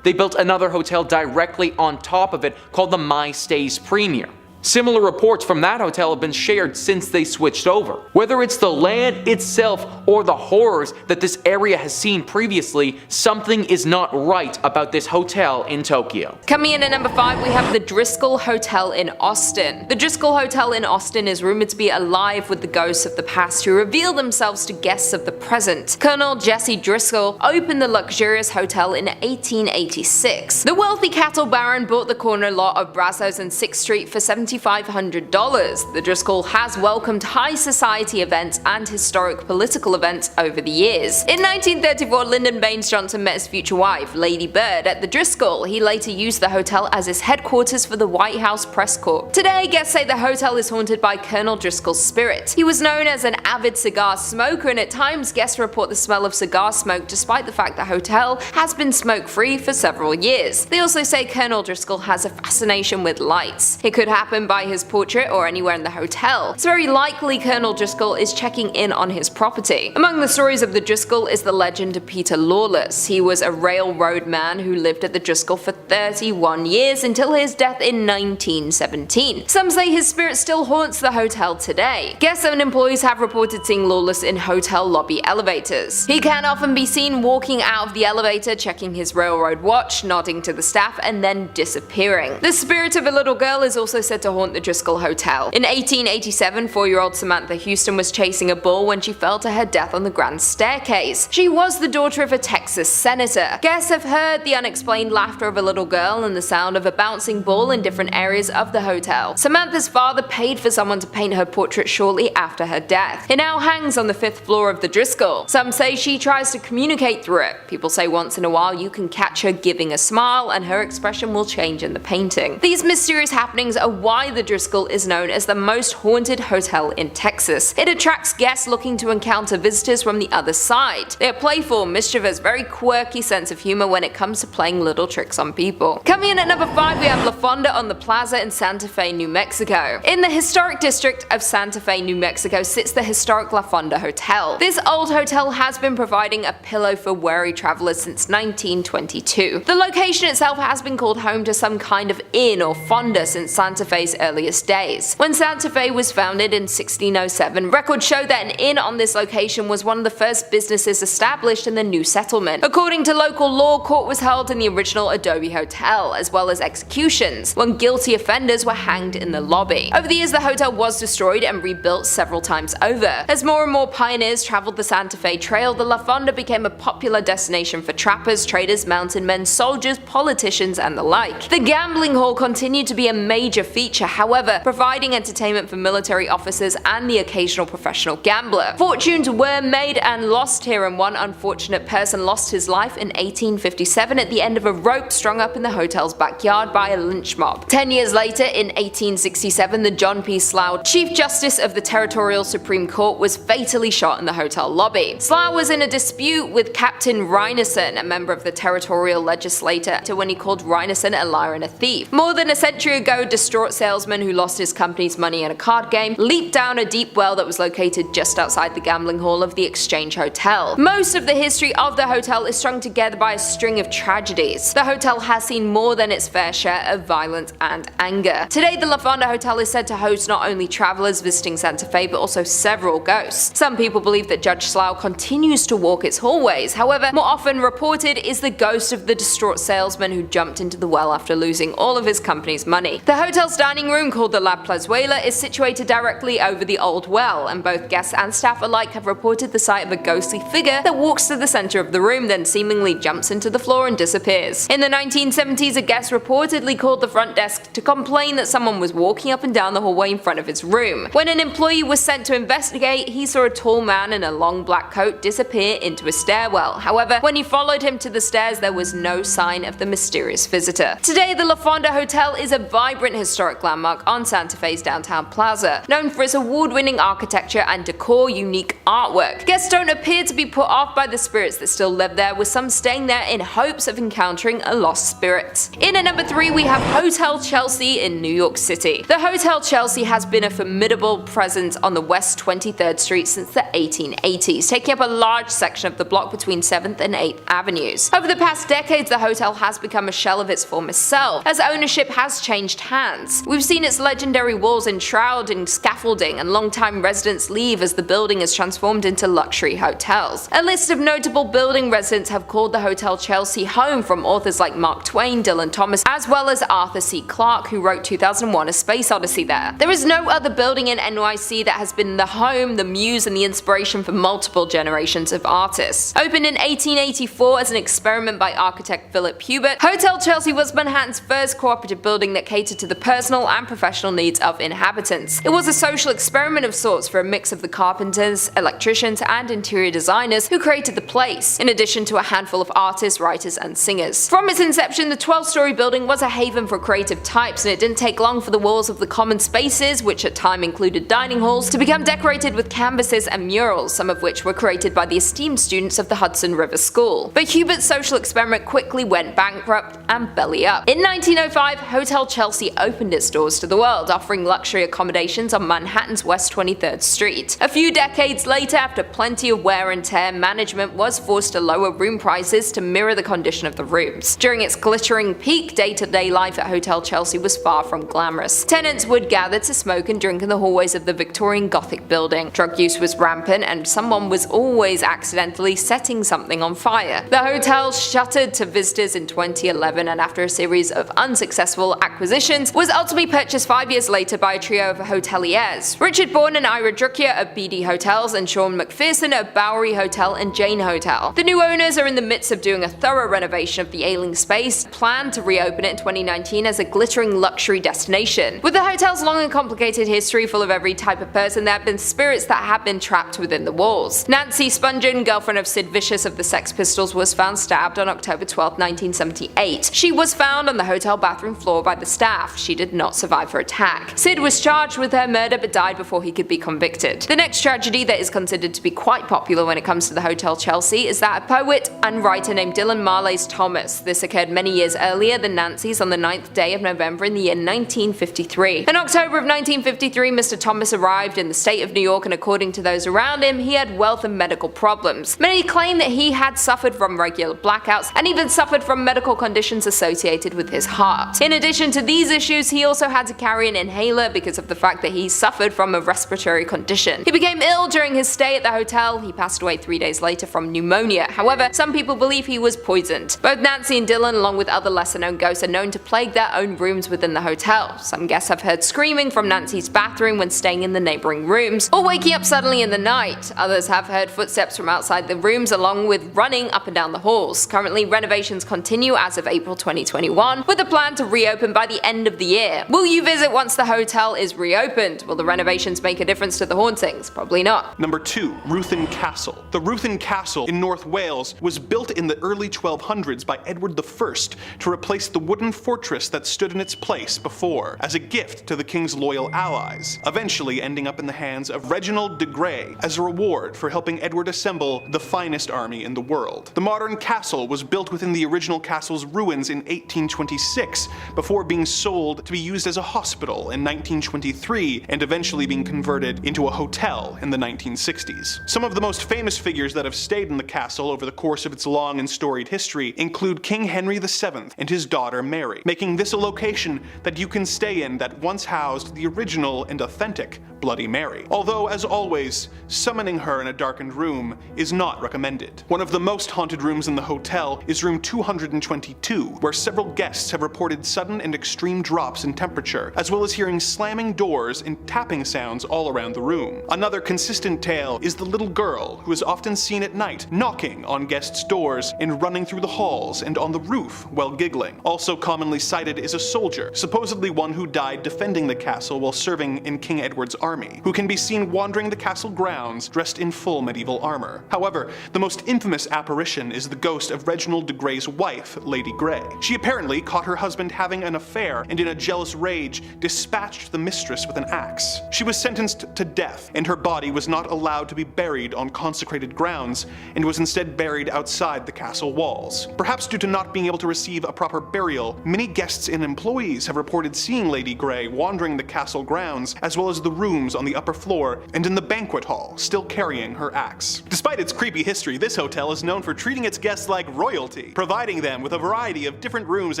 they built another hotel directly on top of it called the MyStays Premier. Similar reports from that hotel have been shared since they switched over. Whether it's the land itself or the horrors that this area has seen previously, something is not right about this hotel in Tokyo. Coming in at number 5, we have the Driscoll Hotel in Austin. The Driscoll Hotel in Austin is rumored to be alive with the ghosts of the past who reveal themselves to guests of the present. Colonel Jesse Driscoll opened the luxurious hotel in 1886. The wealthy cattle baron bought the corner lot of Brazos and 6th Street for $7,500. The Driscoll has welcomed high society events and historic political events over the years. In 1934, Lyndon Baines Johnson met his future wife, Lady Bird, at the Driscoll. He later used the hotel as his headquarters for the White House Press Corps. Today, guests say the hotel is haunted by Colonel Driscoll's spirit. He was known as an avid cigar smoker, and at times guests report the smell of cigar smoke despite the fact the hotel has been smoke-free for several years. They also say Colonel Driscoll has a fascination with lights. It could happen by his portrait or anywhere in the hotel. It's very likely Colonel Driscoll is checking in on his property. Among the stories of the Driscoll is the legend of Peter Lawless. He was a railroad man who lived at the Driscoll for 31 years until his death in 1917. Some say his spirit still haunts the hotel today. Guests and employees have reported seeing Lawless in hotel lobby elevators. He can often be seen walking out of the elevator, checking his railroad watch, nodding to the staff, and then disappearing. The spirit of a little girl is also said to haunt the Driscoll Hotel. In 1887, 4-year-old Samantha Houston was chasing a bull when she fell to her death on the grand staircase. She was the daughter of a Texas senator. Guests have heard the unexplained laughter of a little girl and the sound of a bouncing ball in different areas of the hotel. Samantha's father paid for someone to paint her portrait shortly after her death. It now hangs on the 5th floor of the Driscoll. Some say she tries to communicate through it. People say once in a while you can catch her giving a smile and her expression will change in the painting. These mysterious happenings are by the Driscoll is known as the most haunted hotel in Texas. It attracts guests looking to encounter visitors from the other side. They are playful, mischievous, very quirky sense of humor when it comes to playing little tricks on people. Coming in at number 5, we have La Fonda on the Plaza in Santa Fe, New Mexico. In the historic district of Santa Fe, New Mexico sits the historic La Fonda Hotel. This old hotel has been providing a pillow for weary travelers since 1922. The location itself has been called home to some kind of inn or fonda since Santa Fe's earliest days. When Santa Fe was founded in 1607, records show that an inn on this location was one of the first businesses established in the new settlement. According to local law, court was held in the original Adobe Hotel, as well as executions, when guilty offenders were hanged in the lobby. Over the years, the hotel was destroyed and rebuilt several times over. As more and more pioneers traveled the Santa Fe Trail, the La Fonda became a popular destination for trappers, traders, mountain men, soldiers, politicians, and the like. The gambling hall continued to be a major feature, however, providing entertainment for military officers and the occasional professional gambler. Fortunes were made and lost here, and one unfortunate person lost his life in 1857 at the end of a rope strung up in the hotel's backyard by a lynch mob. 10 years later, in 1867, the John P. Slough, Chief Justice of the Territorial Supreme Court, was fatally shot in the hotel lobby. Slough was in a dispute with Captain Ryneson, a member of the territorial legislature, when he called Ryneson a liar and a thief. More than a century ago, a distraught salesman who lost his company's money in a card game leaped down a deep well that was located just outside the gambling hall of the Exchange Hotel. Most of the history of the hotel is strung together by a string of tragedies. The hotel has seen more than its fair share of violence and anger. Today, the La Fonda Hotel is said to host not only travelers visiting Santa Fe, but also several ghosts. Some people believe that Judge Slough continues to walk its hallways. However, more often reported is the ghost of the distraught salesman who jumped into the well after losing all of his company's money. The hotel's dining room, called the La Plazuela, is situated directly over the old well, and both guests and staff alike have reported the sight of a ghostly figure that walks to the center of the room, then seemingly jumps into the floor and disappears. In the 1970s, a guest reportedly called the front desk to complain that someone was walking up and down the hallway in front of his room. When an employee was sent to investigate, he saw a tall man in a long black coat disappear into a stairwell. However, when he followed him to the stairs, there was no sign of the mysterious visitor. Today, the La Fonda Hotel is a vibrant historic landmark on Santa Fe's downtown plaza, known for its award-winning architecture and decor unique artwork. Guests don't appear to be put off by the spirits that still live there, with some staying there in hopes of encountering a lost spirit. In at number 3, we have Hotel Chelsea in New York City. The Hotel Chelsea has been a formidable presence on the West 23rd Street since the 1880s, taking up a large section of the block between 7th and 8th Avenues. Over the past decades, the hotel has become a shell of its former self, as ownership has changed hands. We've seen its legendary walls enshrouded in scaffolding, and longtime residents leave as the building is transformed into luxury hotels. A list of notable building residents have called the Hotel Chelsea home, from authors like Mark Twain, Dylan Thomas, as well as Arthur C. Clarke, who wrote 2001: A Space Odyssey there. There is no other building in NYC that has been the home, the muse, and the inspiration for multiple generations of artists. Opened in 1884 as an experiment by architect Philip Hubert, Hotel Chelsea was Manhattan's first cooperative building that catered to the personal and professional needs of inhabitants. It was a social experiment of sorts for a mix of the carpenters, electricians, and interior designers who created the place, in addition to a handful of artists, writers, and singers. From its inception, the 12-story building was a haven for creative types, and it didn't take long for the walls of the common spaces, which at time included dining halls, to become decorated with canvases and murals, some of which were created by the esteemed students of the Hudson River School. But Hubert's social experiment quickly went bankrupt and belly up. In 1905, Hotel Chelsea opened its doors to the world, offering luxury accommodations on Manhattan's West 23rd Street. A few decades later, after plenty of wear and tear, management was forced to lower room prices to mirror the condition of the rooms. During its glittering peak, day-to-day life at Hotel Chelsea was far from glamorous. Tenants would gather to smoke and drink in the hallways of the Victorian Gothic building. Drug use was rampant, and someone was always accidentally setting something on fire. The hotel shuttered to visitors in 2011, and after a series of unsuccessful acquisitions, was ultimately purchased 5 years later by a trio of hoteliers: Richard Bourne and Ira Druckier of BD Hotels, and Sean McPherson of Bowery Hotel and Jane Hotel. The new owners are in the midst of doing a thorough renovation of the ailing space, planned to reopen it in 2019 as a glittering luxury destination. With the hotel's long and complicated history full of every type of person, there have been spirits that have been trapped within the walls. Nancy Spungen, girlfriend of Sid Vicious of the Sex Pistols, was found stabbed on October 12, 1978. She was found on the hotel bathroom floor by the staff. She did not not survive her attack. Sid was charged with her murder but died before he could be convicted. The next tragedy that is considered to be quite popular when it comes to the Hotel Chelsea is that of poet and writer named Dylan Marley's Thomas. This occurred many years earlier than Nancy's on the 9th day of November in the year 1953. In October of 1953, Mr. Thomas arrived in the state of New York, and according to those around him, he had wealth and medical problems. Many claim that he had suffered from regular blackouts and even suffered from medical conditions associated with his heart. In addition to these issues, he also had to carry an inhaler because of the fact that he suffered from a respiratory condition. He became ill during his stay at the hotel. He passed away 3 days later from pneumonia. However, some people believe he was poisoned. Both Nancy and Dylan, along with other lesser-known ghosts, are known to plague their own rooms within the hotel. Some guests have heard screaming from Nancy's bathroom when staying in the neighboring rooms, or waking up suddenly in the night. Others have heard footsteps from outside the rooms, along with running up and down the halls. Currently, renovations continue as of April 2021, with a plan to reopen by the end of the year. Will you visit once the hotel is reopened? Will the renovations make a difference to the hauntings? Probably not. Number 2. Ruthin Castle. The Ruthin Castle in North Wales was built in the early 1200s by Edward I to replace the wooden fortress that stood in its place before, as a gift to the king's loyal allies, eventually ending up in the hands of Reginald de Grey as a reward for helping Edward assemble the finest army in the world. The modern castle was built within the original castle's ruins in 1826, before being sold to be used as a hospital in 1923 and eventually being converted into a hotel in the 1960s. Some of the most famous figures that have stayed in the castle over the course of its long and storied history include King Henry VII and his daughter Mary, making this a location that you can stay in that once housed the original and authentic Bloody Mary. Although, as always, summoning her in a darkened room is not recommended. One of the most haunted rooms in the hotel is room 222, where several guests have reported sudden and extreme drops in temperature, as well as hearing slamming doors and tapping sounds all around the room. Another consistent tale is the little girl who is often seen at night knocking on guests' doors and running through the halls and on the roof while giggling. Also commonly cited is a soldier, supposedly one who died defending the castle while serving in King Edward's army, who can be seen wandering the castle grounds dressed in full medieval armor. However, the most infamous apparition is the ghost of Reginald de Grey's wife, Lady Grey. She apparently caught her husband having an affair and in a jealous rage dispatched the mistress with an axe. She was sentenced to death, and her body was not allowed to be buried on consecrated grounds and was instead buried outside the castle walls. Perhaps due to not being able to receive a proper burial, many guests and employees have reported seeing Lady Grey wandering the castle grounds, as well as the rooms on the upper floor and in the banquet hall, still carrying her axe. Despite its creepy history, this hotel is known for treating its guests like royalty, providing them with a variety of different rooms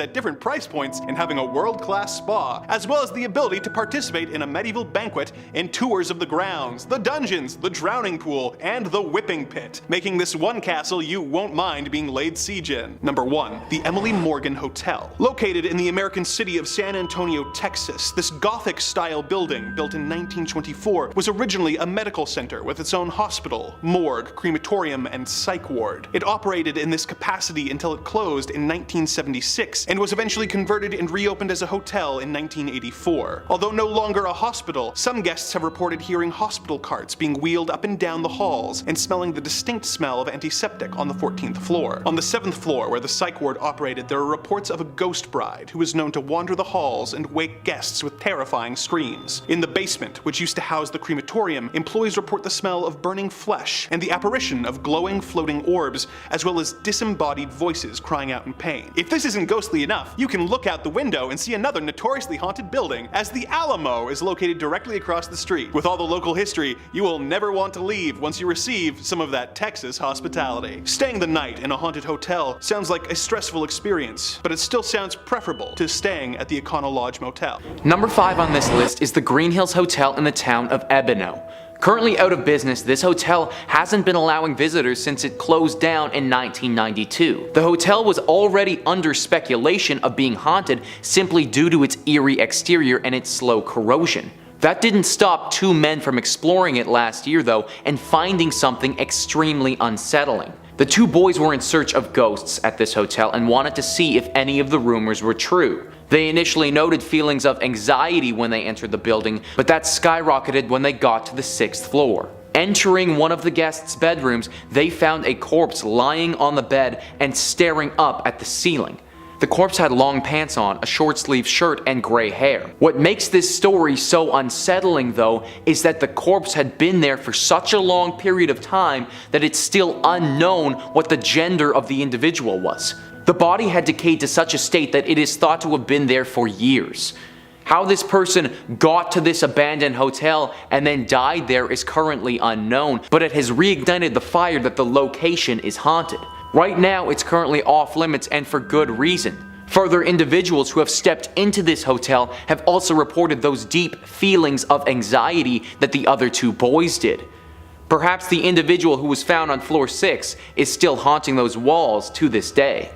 at different price points and having a world-class spa, as well as the ability to participate in a medieval banquet and tours of the grounds, the dungeons, the drowning pool, and the whipping pit, making this one castle you won't mind being laid siege in. Number 1. The Emily Morgan Hotel. Located in the American city of San Antonio, Texas, this Gothic-style building, built in 1924, was originally a medical center with its own hospital, morgue, crematorium, and psych ward. It operated in this capacity until it closed in 1976 and was eventually converted and reopened as a hotel in 1984. Although no longer a hospital, some guests have reported hearing hospital carts being wheeled up and down the halls and smelling the distinct smell of antiseptic on the 14th floor. On the 7th floor, where the psych ward operated, there are reports of a ghost bride who is known to wander the halls and wake guests with terrifying screams. In the basement, which used to house the crematorium, employees report the smell of burning flesh and the apparition of glowing floating orbs, as well as disembodied voices crying out in pain. If this isn't ghostly enough, you can look out the window and see another notoriously haunted building, as the Alamo is located directly across the street. With all the local history, you will never want to leave once you receive some of that Texas hospitality. Staying the night in a haunted hotel sounds like a stressful experience, but it still sounds preferable to staying at the Econo Lodge Motel. Number 5 on this list is the Green Hills Hotel in the town of Ebino. Currently out of business, this hotel hasn't been allowing visitors since it closed down in 1992. The hotel was already under speculation of being haunted simply due to its eerie exterior and its slow corrosion. That didn't stop 2 men from exploring it last year though, and finding something extremely unsettling. The 2 boys were in search of ghosts at this hotel and wanted to see if any of the rumors were true. They initially noted feelings of anxiety when they entered the building, but that skyrocketed when they got to the 6th floor. Entering one of the guests' bedrooms, they found a corpse lying on the bed and staring up at the ceiling. The corpse had long pants on, a short-sleeved shirt, and gray hair. What makes this story so unsettling, though, is that the corpse had been there for such a long period of time that it's still unknown what the gender of the individual was. The body had decayed to such a state that it is thought to have been there for years. How this person got to this abandoned hotel and then died there is currently unknown, but it has reignited the fire that the location is haunted. Right now, it's currently off limits, and for good reason. Further individuals who have stepped into this hotel have also reported those deep feelings of anxiety that the other two boys did. Perhaps the individual who was found on floor 6 is still haunting those walls to this day.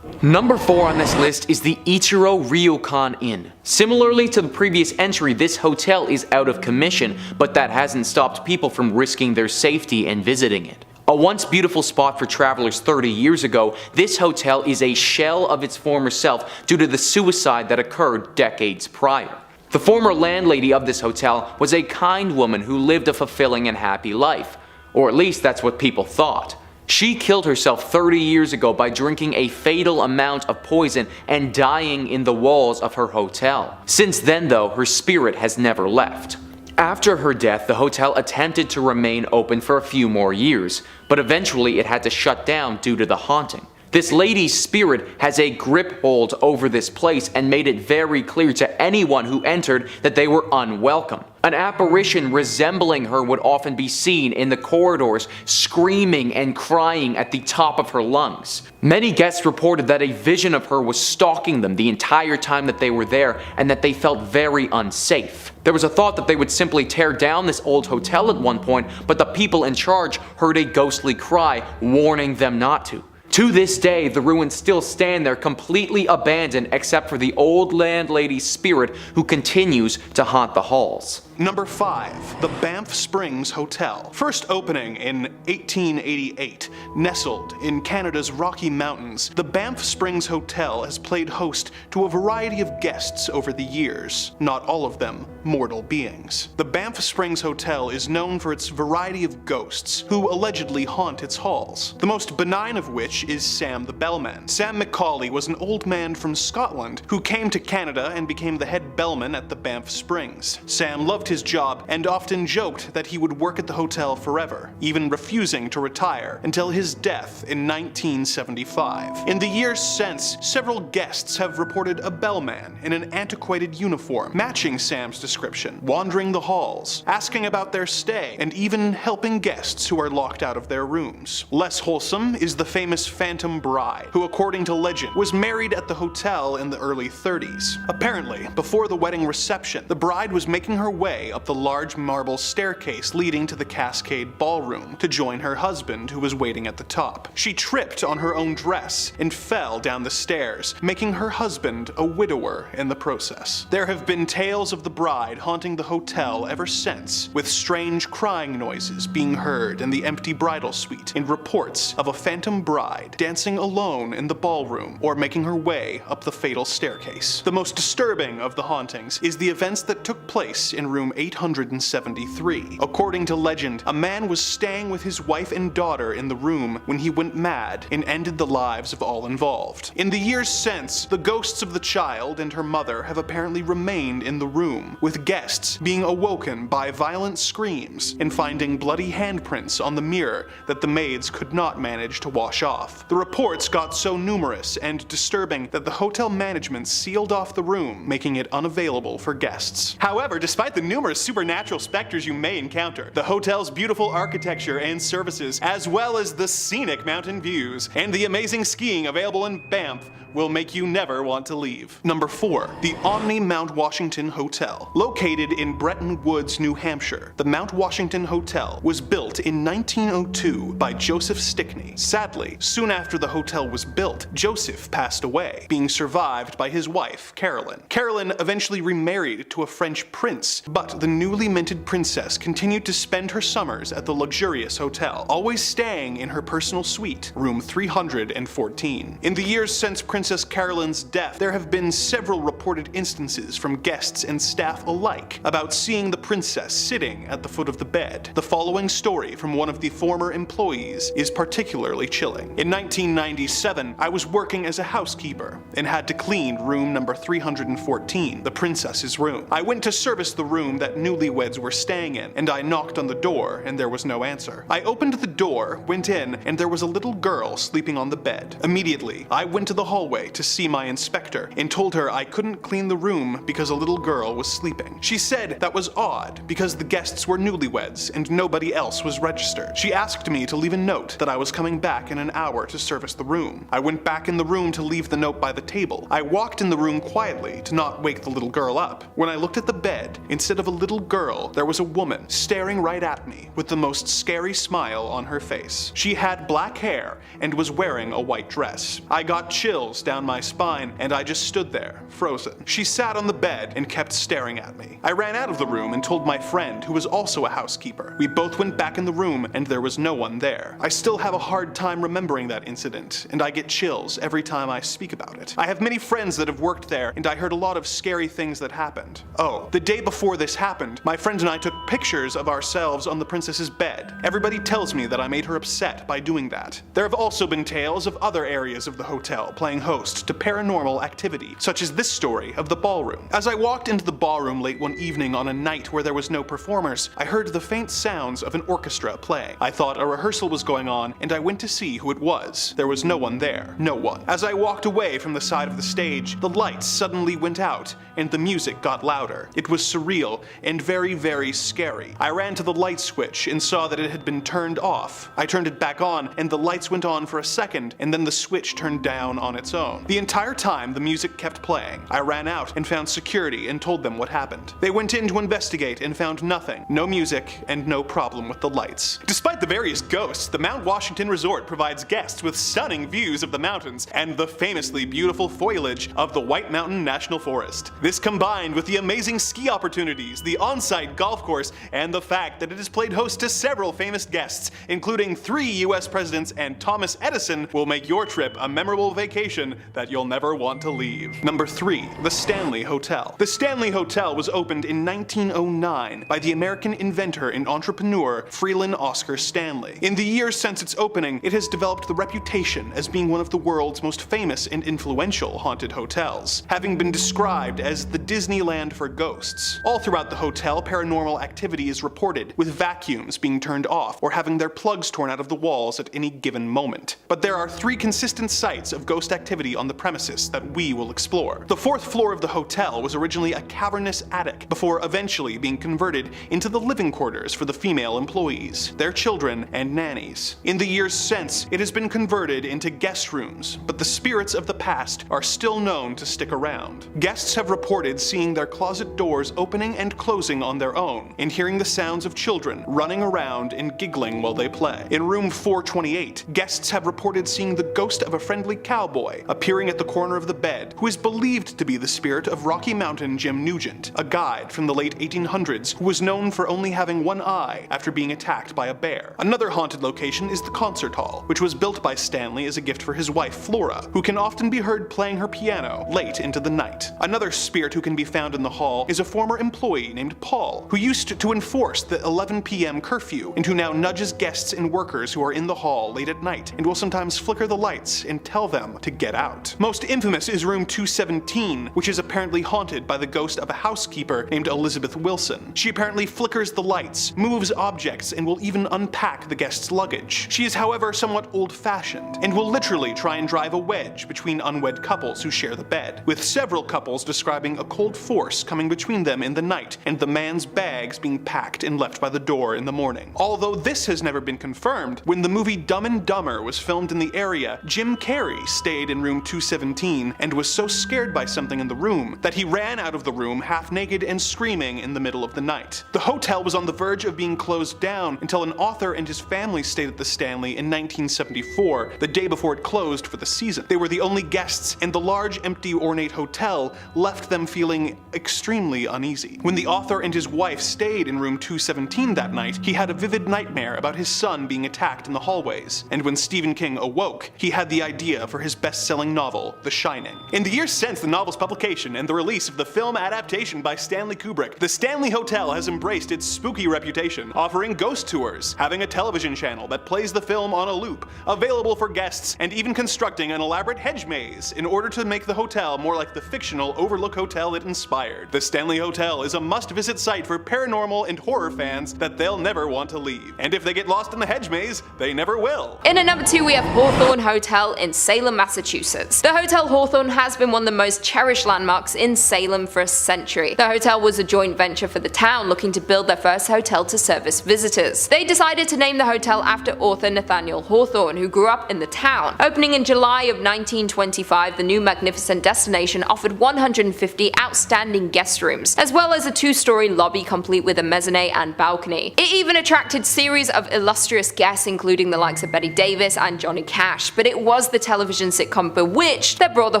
Number 4 on this list is the Ichiro Ryokan Inn. Similarly to the previous entry, this hotel is out of commission, but that hasn't stopped people from risking their safety and visiting it. A once beautiful spot for travelers 30 years ago, this hotel is a shell of its former self due to the suicide that occurred decades prior. The former landlady of this hotel was a kind woman who lived a fulfilling and happy life, or at least that's what people thought. She killed herself 30 years ago by drinking a fatal amount of poison and dying in the walls of her hotel. Since then though, her spirit has never left. After her death, the hotel attempted to remain open for a few more years, but eventually it had to shut down due to the haunting. This lady's spirit has a grip hold over this place and made it very clear to anyone who entered that they were unwelcome. An apparition resembling her would often be seen in the corridors, screaming and crying at the top of her lungs. Many guests reported that a vision of her was stalking them the entire time that they were there, and that they felt very unsafe. There was a thought that they would simply tear down this old hotel at one point, but the people in charge heard a ghostly cry warning them not to. To this day, the ruins still stand there completely abandoned except for the old landlady's spirit who continues to haunt the halls. Number 5. The Banff Springs Hotel. First opening in 1888, nestled in Canada's Rocky Mountains, the Banff Springs Hotel has played host to a variety of guests over the years, not all of them mortal beings. The Banff Springs Hotel is known for its variety of ghosts, who allegedly haunt its halls, the most benign of which is Sam the Bellman. Sam McCauley was an old man from Scotland who came to Canada and became the head bellman at the Banff Springs. Sam loved his job and often joked that he would work at the hotel forever, even refusing to retire until his death in 1975. In the years since, several guests have reported a bellman in an antiquated uniform matching Sam's description, wandering the halls, asking about their stay, and even helping guests who are locked out of their rooms. Less wholesome is the famous Phantom Bride, who according to legend was married at the hotel in the early 30s. Apparently, before the wedding reception, the bride was making her way up the large marble staircase leading to the Cascade Ballroom to join her husband who was waiting at the top. She tripped on her own dress and fell down the stairs, making her husband a widower in the process. There have been tales of the bride haunting the hotel ever since, with strange crying noises being heard in the empty bridal suite, and reports of a phantom bride dancing alone in the ballroom or making her way up the fatal staircase. The most disturbing of the hauntings is the events that took place in room 873. According to legend, a man was staying with his wife and daughter in the room when he went mad and ended the lives of all involved. In the years since, the ghosts of the child and her mother have apparently remained in the room, with guests being awoken by violent screams and finding bloody handprints on the mirror that the maids could not manage to wash off. The reports got so numerous and disturbing that the hotel management sealed off the room, making it unavailable for guests. However, despite the numerous supernatural specters you may encounter, the hotel's beautiful architecture and services, as well as the scenic mountain views and the amazing skiing available in Banff, will make you never want to leave. Number 4. The Omni Mount Washington Hotel. Located in Bretton Woods, New Hampshire, the Mount Washington Hotel was built in 1902 by Joseph Stickney. Sadly, soon after the hotel was built, Joseph passed away, being survived by his wife, Carolyn. Carolyn eventually remarried to a French prince, but the newly minted princess continued to spend her summers at the luxurious hotel, always staying in her personal suite, room 314. In the years since Princess Princess Caroline's death, there have been several reported instances from guests and staff alike about seeing the princess sitting at the foot of the bed. The following story from one of the former employees is particularly chilling. In 1997, I was working as a housekeeper and had to clean room number 314, the princess's room. I went to service the room that newlyweds were staying in, and I knocked on the door and there was no answer. I opened the door, went in, and there was a little girl sleeping on the bed. Immediately, I went to the hallway to see my inspector and told her I couldn't clean the room because a little girl was sleeping. She said that was odd because the guests were newlyweds and nobody else was registered. She asked me to leave a note that I was coming back in an hour to service the room. I went back in the room to leave the note by the table. I walked in the room quietly to not wake the little girl up. When I looked at the bed, instead of a little girl, there was a woman staring right at me with the most scary smile on her face. She had black hair and was wearing a white dress. I got chills down my spine and I just stood there, frozen. She sat on the bed and kept staring at me. I ran out of the room and told my friend, who was also a housekeeper. We both went back in the room and there was no one there. I still have a hard time remembering that incident, and I get chills every time I speak about it. I have many friends that have worked there, and I heard a lot of scary things that happened. Oh, the day before this happened, my friend and I took pictures of ourselves on the princess's bed. Everybody tells me that I made her upset by doing that. There have also been tales of other areas of the hotel playing host to paranormal activity, such as this story of the ballroom. As I walked into the ballroom late one evening on a night where there was no performers, I heard the faint sounds of an orchestra playing. I thought a rehearsal was going on, and I went to see who it was. There was no one there. No one. As I walked away from the side of the stage, the lights suddenly went out, and the music got louder. It was surreal and very, very scary. I ran to the light switch and saw that it had been turned off. I turned it back on, and the lights went on for a second, and then the switch turned down on its own. The entire time, the music kept playing. I ran out and found security and told them what happened. They went in to investigate and found nothing. No music and no problem with the lights. Despite the various ghosts, the Mount Washington Resort provides guests with stunning views of the mountains and the famously beautiful foliage of the White Mountain National Forest. This combined with the amazing ski opportunities, the on-site golf course, and the fact that it has played host to several famous guests, including 3 US presidents and Thomas Edison, will make your trip a memorable vacation that you'll never want to leave. Number 3. The Stanley Hotel. The Stanley Hotel was opened in 1909 by the American inventor and entrepreneur Freeland Oscar Stanley. In the years since its opening, it has developed the reputation as being one of the world's most famous and influential haunted hotels, having been described as the Disneyland for ghosts. All throughout the hotel, paranormal activity is reported, with vacuums being turned off or having their plugs torn out of the walls at any given moment. But there are 3 consistent sites of ghost activity on the premises that we will explore. The 4th floor of the hotel was originally a cavernous attic, before eventually being converted into the living quarters for the female employees, their children, and nannies. In the years since, it has been converted into guest rooms, but the spirits of the past are still known to stick around. Guests have reported seeing their closet doors opening and closing on their own, and hearing the sounds of children running around and giggling while they play. In room 428, guests have reported seeing the ghost of a friendly cowboy appearing at the corner of the bed, who is believed to be the spirit of Rocky Mountain Jim Nugent, a guide from the late 1800s who was known for only having one eye after being attacked by a bear. Another haunted location is the concert hall, which was built by Stanley as a gift for his wife Flora, who can often be heard playing her piano late into the night. Another spirit who can be found in the hall is a former employee named Paul, who used to enforce the 11 p.m. curfew and who now nudges guests and workers who are in the hall late at night and will sometimes flicker the lights and tell them to get out. Most infamous is room 217, which is apparently haunted by the ghost of a housekeeper named Elizabeth Wilson. She apparently flickers the lights, moves objects, and will even unpack the guest's luggage. She is, however, somewhat old-fashioned and will literally try and drive a wedge between unwed couples who share the bed, with several couples describing a cold force coming between them in the night and the man's bags being packed and left by the door in the morning. Although this has never been confirmed, when the movie Dumb and Dumber was filmed in the area, Jim Carrey stayed in room 217 and was so scared by something in the room that he ran out of the room half naked and screaming in the middle of the night. The hotel was on the verge of being closed down until an author and his family stayed at the Stanley in 1974, the day before it closed for the season. They were the only guests, and the large, empty, ornate hotel left them feeling extremely uneasy. When the author and his wife stayed in room 217 that night, he had a vivid nightmare about his son being attacked in the hallways, and when Stephen King awoke, he had the idea for his best-selling best-selling novel, The Shining. In the years since the novel's publication and the release of the film adaptation by Stanley Kubrick, the Stanley Hotel has embraced its spooky reputation, offering ghost tours, having a television channel that plays the film on a loop, available for guests, and even constructing an elaborate hedge maze in order to make the hotel more like the fictional Overlook Hotel it inspired. The Stanley Hotel is a must-visit site for paranormal and horror fans that they'll never want to leave. And if they get lost in the hedge maze, they never will. In at number 2 we have Hawthorne Hotel in Salem, Massachusetts. The Hotel Hawthorne has been one of the most cherished landmarks in Salem for a century. The hotel was a joint venture for the town looking to build their first hotel to service visitors. They decided to name the hotel after author Nathaniel Hawthorne, who grew up in the town. Opening in July of 1925, the new magnificent destination offered 150 outstanding guest rooms, as well as a 2-story lobby complete with a mezzanine and balcony. It even attracted series of illustrious guests including the likes of Betty Davis and Johnny Cash, but it was the television sitcom Bewitched that brought the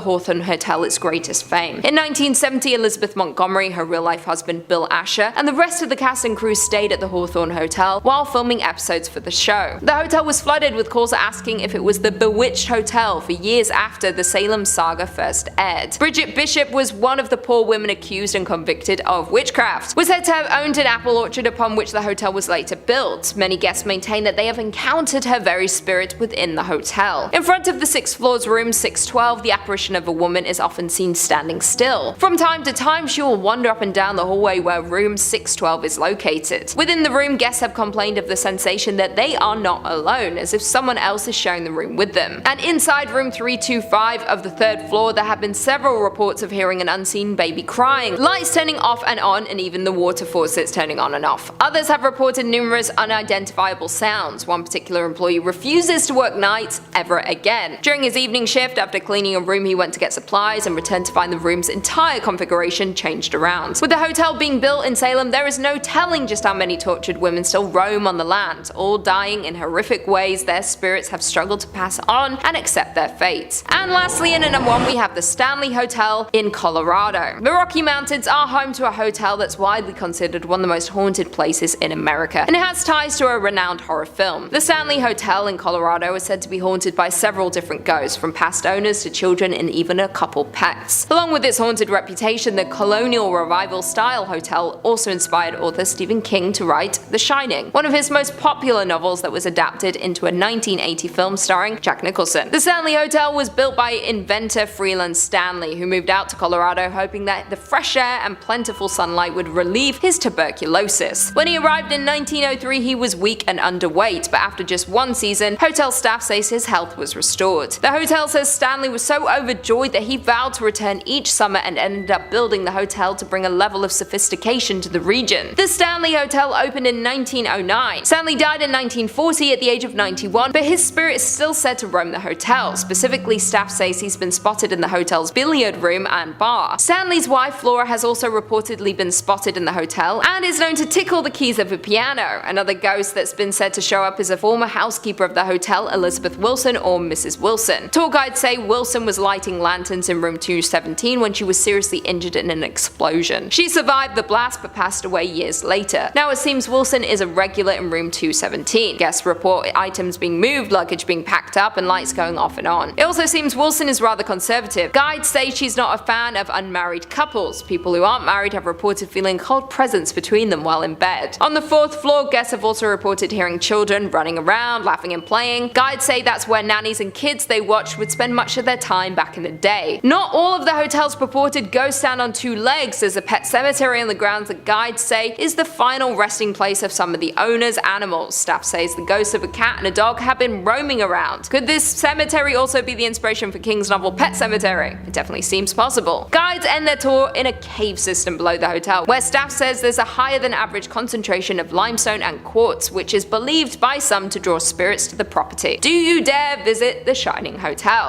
Hawthorne Hotel its greatest fame. In 1970, Elizabeth Montgomery, her real-life husband Bill Asher, and the rest of the cast and crew stayed at the Hawthorne Hotel while filming episodes for the show. The hotel was flooded with calls asking if it was the Bewitched Hotel for years after the Salem saga first aired. Bridget Bishop was one of the poor women accused and convicted of witchcraft, was said to have owned an apple orchard upon which the hotel was later built. Many guests maintain that they have encountered her very spirit within the hotel. In front of the 6th floor's room 612, the apparition of a woman is often seen standing still. From time to time, she will wander up and down the hallway where room 612 is located. Within the room, guests have complained of the sensation that they are not alone, as if someone else is sharing the room with them. And inside room 325 of the 3rd floor, there have been several reports of hearing an unseen baby crying, lights turning off and on, and even the water faucets turning on and off. Others have reported numerous unidentifiable sounds. One particular employee refuses to work nights ever again. During his evening shift, after cleaning a room, he went to get supplies and returned to find the room's entire configuration changed around. With the hotel being built in Salem, there is no telling just how many tortured women still roam on the land, all dying in horrific ways their spirits have struggled to pass on and accept their fate. And lastly, in at number 1 we have the Stanley Hotel in Colorado. The Rocky Mountains are home to a hotel that's widely considered one of the most haunted places in America, and it has ties to a renowned horror film. The Stanley Hotel in Colorado is said to be haunted by several different ghosts, from past owners to children and even a couple pets. Along with its haunted reputation, the colonial revival style hotel also inspired author Stephen King to write The Shining, one of his most popular novels that was adapted into a 1980 film starring Jack Nicholson. The Stanley Hotel was built by inventor Freeland Stanley, who moved out to Colorado hoping that the fresh air and plentiful sunlight would relieve his tuberculosis. When he arrived in 1903, he was weak and underweight, but after just 1 season, hotel staff says his health was restored. The hotel says Stanley was so overjoyed that he vowed to return each summer and ended up building the hotel to bring a level of sophistication to the region. The Stanley Hotel opened in 1909. Stanley died in 1940 at the age of 91, but his spirit is still said to roam the hotel. Specifically, staff says he's been spotted in the hotel's billiard room and bar. Stanley's wife Flora has also reportedly been spotted in the hotel and is known to tickle the keys of a piano. Another ghost that's been said to show up is a former housekeeper of the hotel, Elizabeth Wilson, or Mrs. Wilson. Tour guides say Wilson was lighting lanterns in room 217 when she was seriously injured in an explosion. She survived the blast but passed away years later. Now it seems Wilson is a regular in room 217. Guests report items being moved, luggage being packed up, and lights going off and on. It also seems Wilson is rather conservative. Guides say she's not a fan of unmarried couples. People who aren't married have reported feeling a cold presence between them while in bed. On the 4th floor, guests have also reported hearing children running around, laughing and playing. Guides say that's where nannies and kids they watched would spend much of their time back in the day. Not all of the hotel's purported ghosts stand on 2 legs. There's a pet cemetery on the grounds that guides say is the final resting place of some of the owner's animals. Staff says the ghosts of a cat and a dog have been roaming around. Could this cemetery also be the inspiration for King's novel Pet Sematary? It definitely seems possible. Guides end their tour in a cave system below the hotel, where staff says there's a higher than average concentration of limestone and quartz, which is believed by some to draw spirits to the property. Do you dare visit the Shining Hotel?